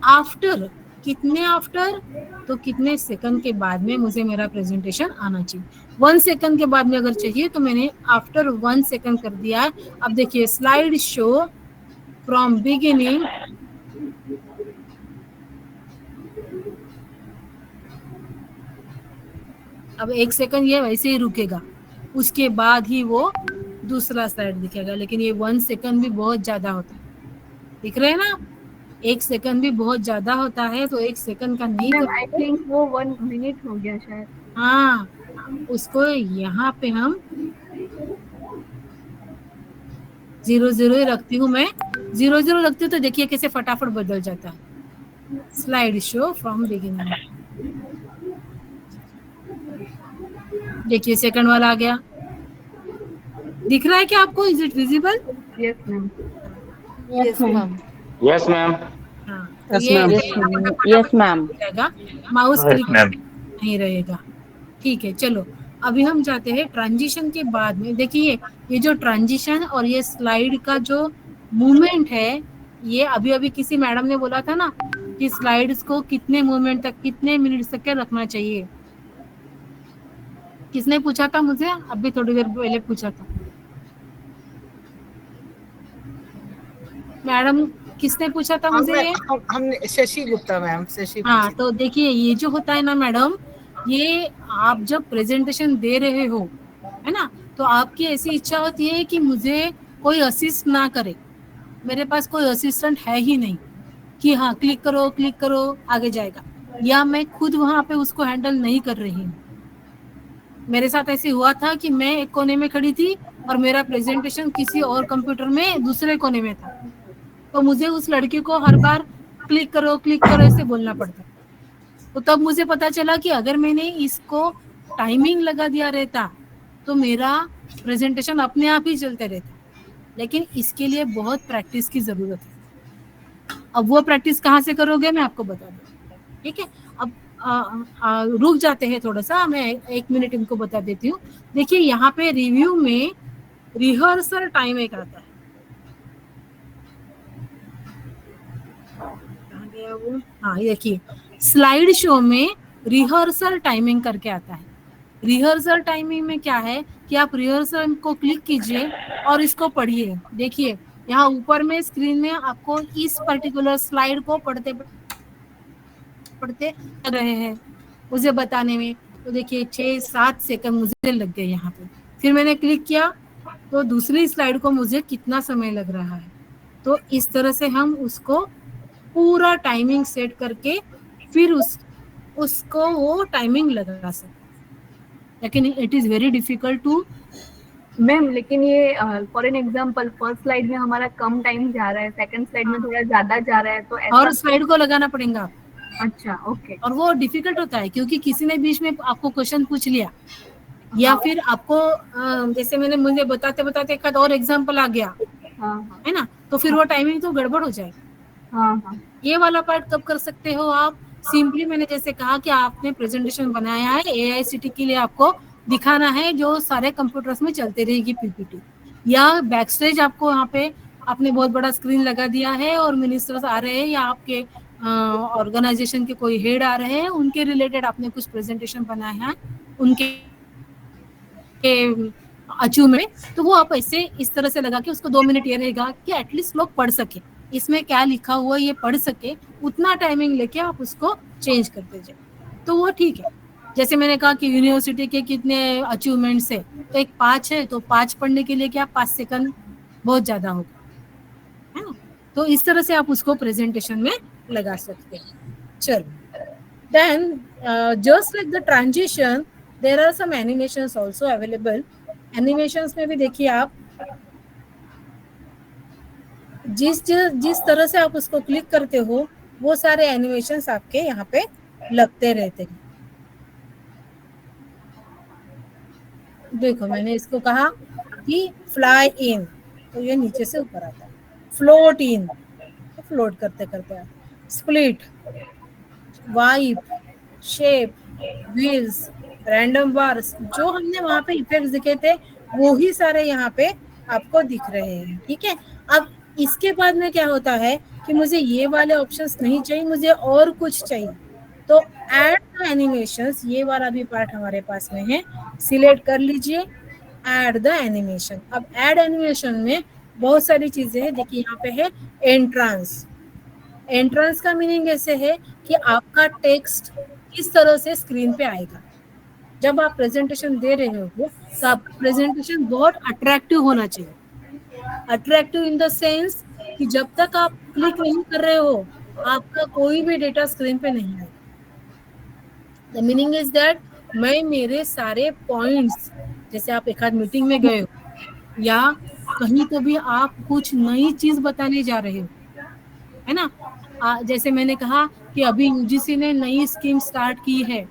आफ्टर, कितने आफ्टर, तो कितने सेकंड के बाद में मुझे मेरा प्रेजेंटेशन आना चाहिए। 1 सेकंड के बाद में अगर चाहिए तो मैंने आफ्टर 1 सेकंड कर दिया है। अब देखिए स्लाइड शो फ्रॉम बिगिनिंग, अब 1 सेकंड ये वैसे ही रुकेगा, उसके बाद ही वो दूसरा स्लाइड दिखेगा। लेकिन ये 1 सेकंड भी बहुत ज्यादा होता है, दिख रहे हैं ना। 1 सेकंड भी बहुत ज्यादा होता है, तो 1 सेकंड का नहीं कर, आई थिंक वो 1 मिनट हो गया शायद। हाँ, उसको यहाँ पे हम 0 रखती हूँ, मैं 0 रखती हूँ तो देखिए कैसे फटाफट बदल जाता है। स्लाइड शो फ्रॉम बिगिनिंग, देखिए सेकंड वाला आ गया, दिख रहा है क्या आपको? Is it visible? Yes ma'am. Yes ma'am. Yes ma'am. Yes ma'am. Mouse click नहीं रहेगा, ठीक है। चलो अभी हम जाते हैं ट्रांजिशन के बाद में। देखिए ये जो ट्रांजिशन और ये स्लाइड का जो मूवमेंट है, ये अभी अभी किसी मैडम ने बोला था ना कि स्लाइड्स को कितने मूवमेंट तक, कितने मिनट तक रखना चाहिए। किसने पूछा था मुझे? अभी थोड़ी देर पहले पूछा था मैडम, किसने पूछा था मुझे? हमने, शशि गुप्ता मैम, शशि। हाँ, तो देखिए ये जो होता है ना मैडम, ये आप जब प्रेजेंटेशन दे रहे हो, है ना, तो आपकी ऐसी इच्छा होती है कि मुझे कोई असिस्ट ना करे, मेरे पास कोई असिस्टेंट है ही नहीं कि हाँ क्लिक करो आगे जाएगा, या मैं खुद वहां पे उसको हैंडल नहीं कर रही हूँ। मेरे साथ ऐसे हुआ था कि मैं एक कोने में खड़ी थी और मेरा प्रेजेंटेशन किसी और कंप्यूटर में दूसरे कोने में था, तो मुझे उस लड़की को हर बार क्लिक करो ऐसे बोलना पड़ता। तो तब मुझे पता चला कि अगर मैंने इसको टाइमिंग लगा दिया रहता तो मेरा प्रेजेंटेशन अपने आप ही चलते रहता, लेकिन इसके लिए बहुत प्रैक्टिस की जरूरत है। अब वो प्रैक्टिस कहाँ से करोगे मैं आपको बता दूँ, ठीक है। अब रुक जाते हैं थोड़ा सा, मैं 1 मिनट इनको बता देती हूँ। देखिए यहाँ पे रिव्यू में रिहर्सल टाइम एक आता है, कहाँ गया वो? हाँ, ये देखिए स्लाइड शो में रिहर्सल टाइमिंग करके आता है। रिहर्सल टाइमिंग में क्या है कि आप रिहर्सल को क्लिक कीजिए और इसको पढ़िए। देखिए यहाँ ऊपर में स्क्रीन में आपको इस पर्टिकुलर स्लाइड को पढ़ते पढ़ते रहे हैं मुझे बताने में। तो देखिए 6-7 सेकंड मुझे लग गए यहाँ पे। फिर मैंने क्लिक किया तो दूसरी स्लाइड को मुझे कितना समय लग रहा है। तो इस तरह से हम उसको पूरा टाइमिंग सेट करके फिर उसको वो टाइमिंग लगा सकते। लेकिन it is very difficult to ma'am, लेकिन ये for an example first slide में हमारा कम टाइम जा रहा है, सेकंड स्लाइड में थोड़ा ज्यादा जा रहा है, तो ऐसा और स्लाइड को लगाना पड़ेगा। अच्छा, ओके। और वो डिफिकल्ट होता है क्योंकि किसी ने बीच में आपको क्वेश्चन पूछ लिया या फिर आपको जैसे मुझे बताते बताते एक और एग्जांपल आ गया, है ना, तो फिर वो टाइमिंग तो गड़बड़ हो जाएगी। ये वाला पार्ट कब कर सकते हो आप? सिंपली मैंने जैसे कहा कि आपने प्रेजेंटेशन बनाया है AICTE के लिए, आपको दिखाना है जो सारे कंप्यूटर्स में चलते रहेगी PPT, या बैक स्टेज आपको यहाँ पे आपने बहुत बड़ा स्क्रीन लगा दिया है और मिनिस्टर्स आ रहे हैं या आपके ऑर्गेनाइजेशन के कोई हेड आ रहे हैं, उनके रिलेटेड आपने कुछ प्रेजेंटेशन बनाया है उनके अचीवमेंट, तो वो आप ऐसे इस तरह से लगा के उसको 2 मिनट ये रहेगा कि एटलीस्ट लोग पढ़ सके, इसमें क्या लिखा हुआ ये पढ़ सके, उतना टाइमिंग लेके आप उसको चेंज करते जाए तो वो ठीक है। जैसे मैंने कहा कि यूनिवर्सिटी के कितने अचीवमेंट्स है, तो एक 5 है तो 5 पढ़ने के लिए क्या 5 सेकंड बहुत ज्यादा होगा, है ना। तो इस तरह से आप उसको प्रेजेंटेशन में लगा सकते हैं। चलो, then just like the transition there are some animations also available. Animations में भी देखिए आप जिस तरह से आप उसको क्लिक करते हो वो सारे एनिमेशंस आपके यहाँ पे लगते रहते हैं। देखो मैंने इसको कहा कि फ्लाई इन, तो ये नीचे से ऊपर आता है, फ्लोट इन तो फ्लोट करते करते आता है, split, wipe, shape, wheels, random bars, जो हमने वहां पे इफेक्ट्स दिखे थे वो ही सारे यहाँ पे आपको दिख रहे हैं। ठीक है, अब इसके बाद में क्या होता है कि मुझे ये वाले ऑप्शंस नहीं चाहिए, मुझे और कुछ चाहिए, तो ऐड द एनिमेशंस, ये वाला भी पार्ट हमारे पास में है, सिलेक्ट कर लीजिए ऐड द एनिमेशन। अब ऐड एनिमेशन में बहुत सारी चीजें हैं। देखिए यहाँ पे है एंट्रांस। एंट्रांस का मीनिंग ऐसे है कि आपका टेक्स्ट किस तरह से स्क्रीन पे आएगा। जब आप प्रेजेंटेशन दे रहे हो तो आप प्रेजेंटेशन बहुत अट्रैक्टिव होना चाहिए। अट्रैक्टिव इन द सेंस कि जब तक आप क्लिक नहीं कर रहे हो आपका कोई भी डेटा स्क्रीन पे नहीं आएगा। द मीनिंग इज दैट मैं मेरे सारे पॉइंट्स, जैसे आप एक आध मीटिंग में गए हो या कहीं तो भी आप कुछ नई चीज बताने जा रहे हो, है ना। जैसे मैंने कहा कि अभी UGC ने नई स्कीम स्टार्ट की है।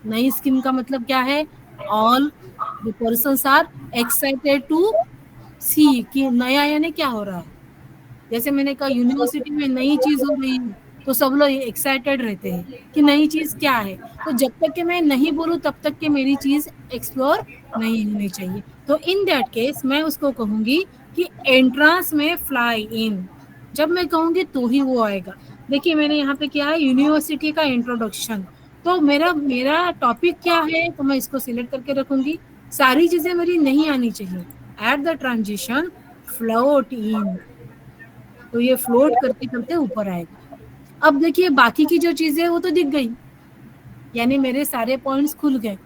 नई स्कीम का मतलब क्या है? All the persons are excited to see कि नया यानी क्या हो रहा है। जैसे मैंने कहा यूनिवर्सिटी में नई चीज हो रही है तो सब लोग एक्साइटेड रहते हैं कि नई चीज क्या है। तो जब तक कि मैं नहीं बोलूं तब तक कि मेरी चीज एक्सप्लोर नहीं होनी चाहिए। तो इन दैट केस मैं उसको कहूंगी कि एंट्रांस में फ्लाई इन, जब मैं कहूंगी तो ही वो आएगा। देखिए मैंने यहाँ पे किया है यूनिवर्सिटी का इंट्रोडक्शन, तो मेरा टॉपिक क्या है तो मैं इसको सिलेक्ट करके रखूंगी। सारी चीजें मेरी नहीं आनी चाहिए। At the transition float in, तो ये फ्लोट करते करते ऊपर आएगा। अब देखिए बाकी की जो चीजें वो तो दिख गई, यानी मेरे सारे पॉइंट्स खुल गए,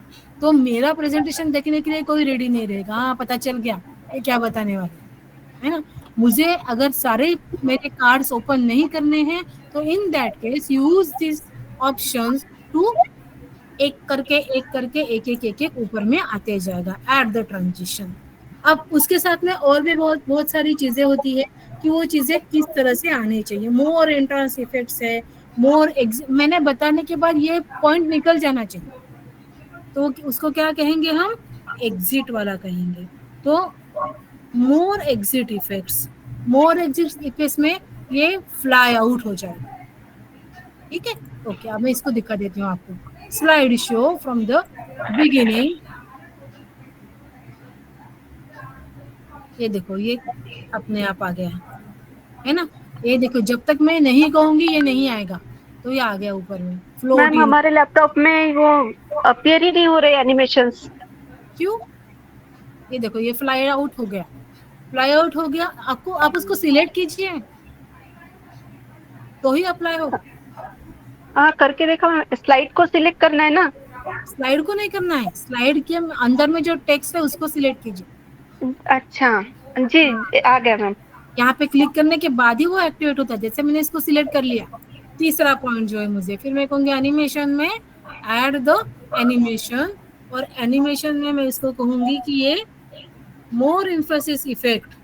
तो मेरा प्रेजेंटेशन देखने के लिए कोई रेडी नहीं रहेगा। हाँ पता चल गया ये क्या बताने वाले, है ना। मुझे अगर सारे मेरे कार्ड्स ओपन नहीं करने हैं तो in that case use this options to एक करके एक ऊपर में आते जाएगा एट द ट्रांजिशन। अब उसके साथ में और भी बहुत सारी चीजें होती है कि वो चीजें किस तरह से आनी चाहिए। मोर एंट्रांस इफेक्ट्स है, मोर मैंने बताने के बाद ये पॉइंट निकल जाना चाहिए, तो उसको क्या कहेंगे हम? एग्जिट वाला कहेंगे। तो मोर एग्जिट इफेक्ट्स, मोर एग्जिट इफेक्ट्स में ये फ्लाई आउट हो जाएगा। ठीक है, ओके। अब मैं इसको दिखा देती हूँ आपको। Slide show from the beginning, ये देखो ये अपने आप आ गया है ना। ये देखो जब तक मैं नहीं कहूंगी ये नहीं आएगा, तो ये आ गया ऊपर में फ्लोट। मैम हमारे लैपटॉप में वो अपीयर ही नहीं हो रहे एनिमेशंस। क्यों? ये देखो ये फ्लाई आउट हो गया, फ्लाई आउट हो गया। आप उसको सिलेक्ट कीजिए तो ही अप्लाई होगा। हाँ करके देखा मैम, स्लाइड को सिलेक्ट करना है ना? स्लाइड को नहीं करना है, स्लाइड के अंदर में जो टेक्स्ट है उसको सिलेक्ट कीजिए। अच्छा जी, आ गया मैम। यहाँ पे क्लिक करने के बाद ही वो एक्टिवेट होता है। जैसे मैंने इसको सिलेक्ट कर लिया, तीसरा पॉइंट जो है मुझे, फिर मैं कहूँगी एनिमेशन में ऐड द एनिमेशन, और एनिमेशन में मैं इसको कहूँगी कि ये मोर एम्फेसिस इफेक्ट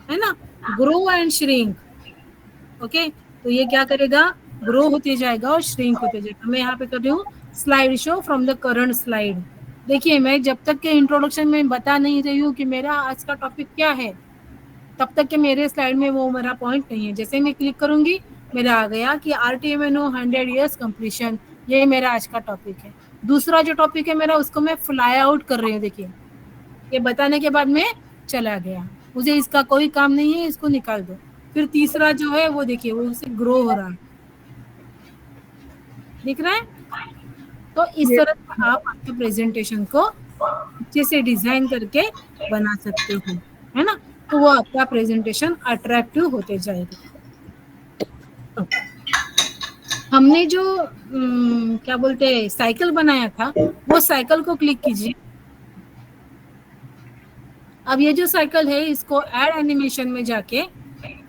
है ना, ग्रो एंड श्रिंक। ओके, तो ये क्या करेगा, ग्रो होते जाएगा और श्रिंक होते जाएगा। मैं यहाँ पे कर रही हूँ slide show from the current slide. देखिए, मैं जब तक के इंट्रोडक्शन में बता नहीं रही हूँ कि मेरा आज का टॉपिक क्या है, तब तक के मेरे स्लाइड में वो मेरा पॉइंट नहीं है। जैसे मैं क्लिक करूंगी, मेरा आ गया कि RTMNO 100 years कंप्लीशन, ये मेरा आज का टॉपिक है। दूसरा जो टॉपिक है मेरा, उसको मैं फ्लाई आउट कर रही हूँ। देखिए, ये बताने के बाद मैं चला गया, मुझे इसका कोई काम नहीं है, इसको निकाल दो। फिर तीसरा जो है वो देखिए, वो उसे ग्रो हो रहा है, दिख रहा है। तो इस तरह से आप आपके प्रेजेंटेशन को अच्छे से डिजाइन करके बना सकते हो, है ना। तो वो आपका प्रेजेंटेशन अट्रैक्टिव होते जाएगा। हमने जो क्या बोलते हैं साइकिल बनाया था, वो साइकिल को क्लिक कीजिए। अब ये जो साइकिल है, इसको ऐड एनिमेशन में जाके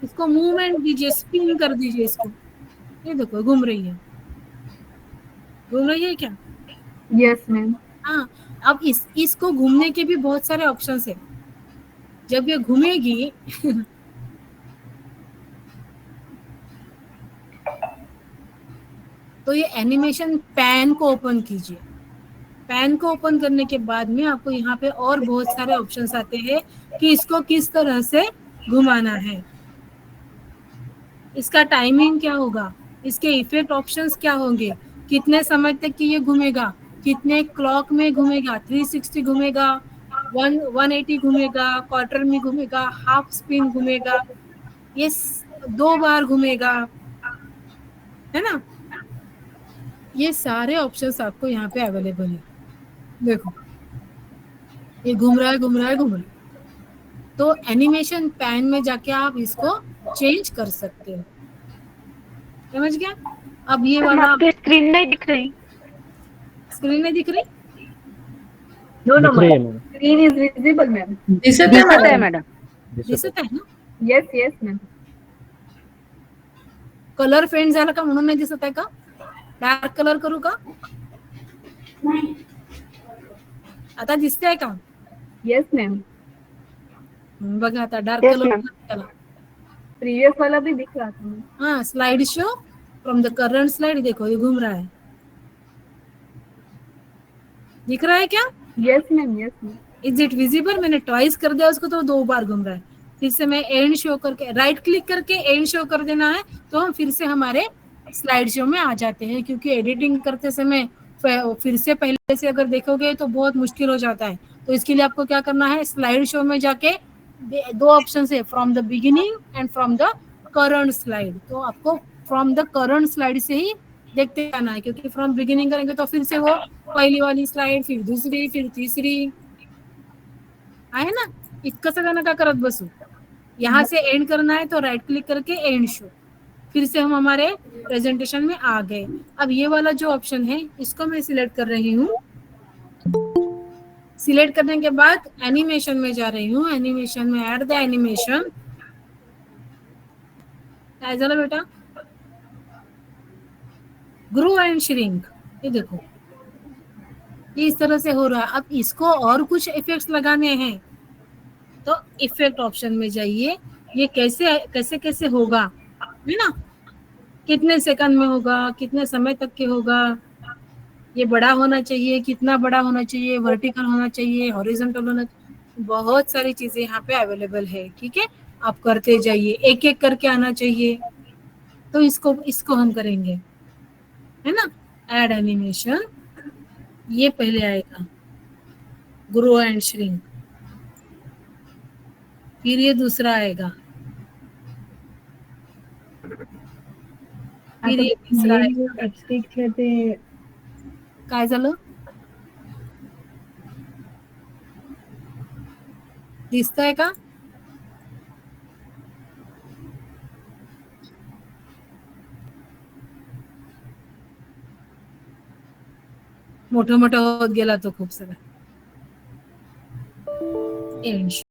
इसको मूवमेंट दीजिए, स्पिन कर दीजिए इसको। ये देखो घूम रही है, घूम रही है क्या? Yes ma'am. हाँ, अब इसको घूमने के भी बहुत सारे ऑप्शंस है। जब ये घूमेगी तो ये एनिमेशन पैन को ओपन कीजिए। पैन को ओपन करने के बाद में आपको यहाँ पे और बहुत सारे ऑप्शंस आते हैं कि इसको किस तरह से घुमाना है, इसका टाइमिंग क्या होगा, इसके इफेक्ट ऑप्शंस क्या होंगे, कितने समय तक कि ये घूमेगा, कितने क्लॉक में घूमेगा, 360 घूमेगा, 180 घूमेगा, क्वार्टर में घूमेगा, हाफ स्पिन घूमेगा, ये 2 बार घूमेगा, है ना। ये सारे ऑप्शंस आपको यहाँ पे अवेलेबल है। देखो, ये घूम रहा है, घूम रहा है, घूम रहा है। तो एनिमेशन पैन में जाके आप इसको चेंज कर सकते हो, समझ गया। अब ये वाला आपकी स्क्रीन नहीं दिख रही? स्क्रीन नहीं दिख रही? No no ma'am, screen is visible ma'am. दिसत है मैडम। दिसत आहे ना? Yes yes ma'am. कलर फेंट झाला का म्हणून नाही दिसत आहे का? डार्क कलर करू का? नाही, आता दिसते का? Yes ma'am. बघा आता डार्क Yes, कलर ma'am. झाला। प्रीवियस वाला भी दिख रहा था। हाँ, slide show from the current slide. देखो ये घूम रहा है, दिख रहा है क्या? Yes ma'am, yes ma'am. Is it visible? मैंने ट्वाइस कर दिया उसको तो 2 बार घूम रहा है। फिर से मैं एंड शो करके राइट क्लिक करके एंड शो कर देना है, तो हम फिर से हमारे स्लाइड शो में आ जाते हैं। क्योंकि एडिटिंग करते समय फिर से पहले से अगर देखोगे तो बहुत मुश्किल हो जाता है। तो इसके लिए आपको क्या करना है, स्लाइड शो में जाके 2 ऑप्शन है, from the beginning and from the current slide. तो आपको फ्रॉम द करंट स्लाइड से ही देखते जाना है, क्योंकि फ्रॉम बिगिनिंग करेंगे तो फिर से वो पहली वाली स्लाइड, फिर दूसरी, फिर तीसरी आहे ना। इतकं सगळं नका करत बसू। यहाँ से एंड करना है तो राइट क्लिक करके एंड शो, फिर से हम हमारे प्रेजेंटेशन में आ गए। अब ये वाला जो ऑप्शन है, इसको मैं सिलेक्ट कर रही हूँ। सिलेक्ट करने के बाद एनिमेशन में जा रही हूँ। एनिमेशन में ऐड द एनिमेशन। काय झालं बेटा? Grow and shrink. ये देखो, ये इस तरह से हो रहा है। अब इसको और कुछ इफेक्ट्स लगाने हैं तो इफेक्ट ऑप्शन में जाइए। ये कैसे कैसे कैसे होगा, है ना, कितने सेकंड में होगा, कितने समय तक के होगा, ये बड़ा होना चाहिए, कितना बड़ा होना चाहिए, वर्टिकल होना चाहिए, हॉरिजॉन्टल होना चाहिए, बहुत सारी चीजें यहाँ पे अवेलेबल है। ठीक है, आप करते जाइए, एक एक करके आना चाहिए। तो इसको हम करेंगे, है ना। ऐड एनिमेशन, ये पहले आएगा, ग्रो एंड श्रिंक, फिर ये दूसरा आएगा, फिर ये तीसरा आएगा। काय झालं? दिसतंय का? मोठं मोठं होत गेला तो खूप सारा.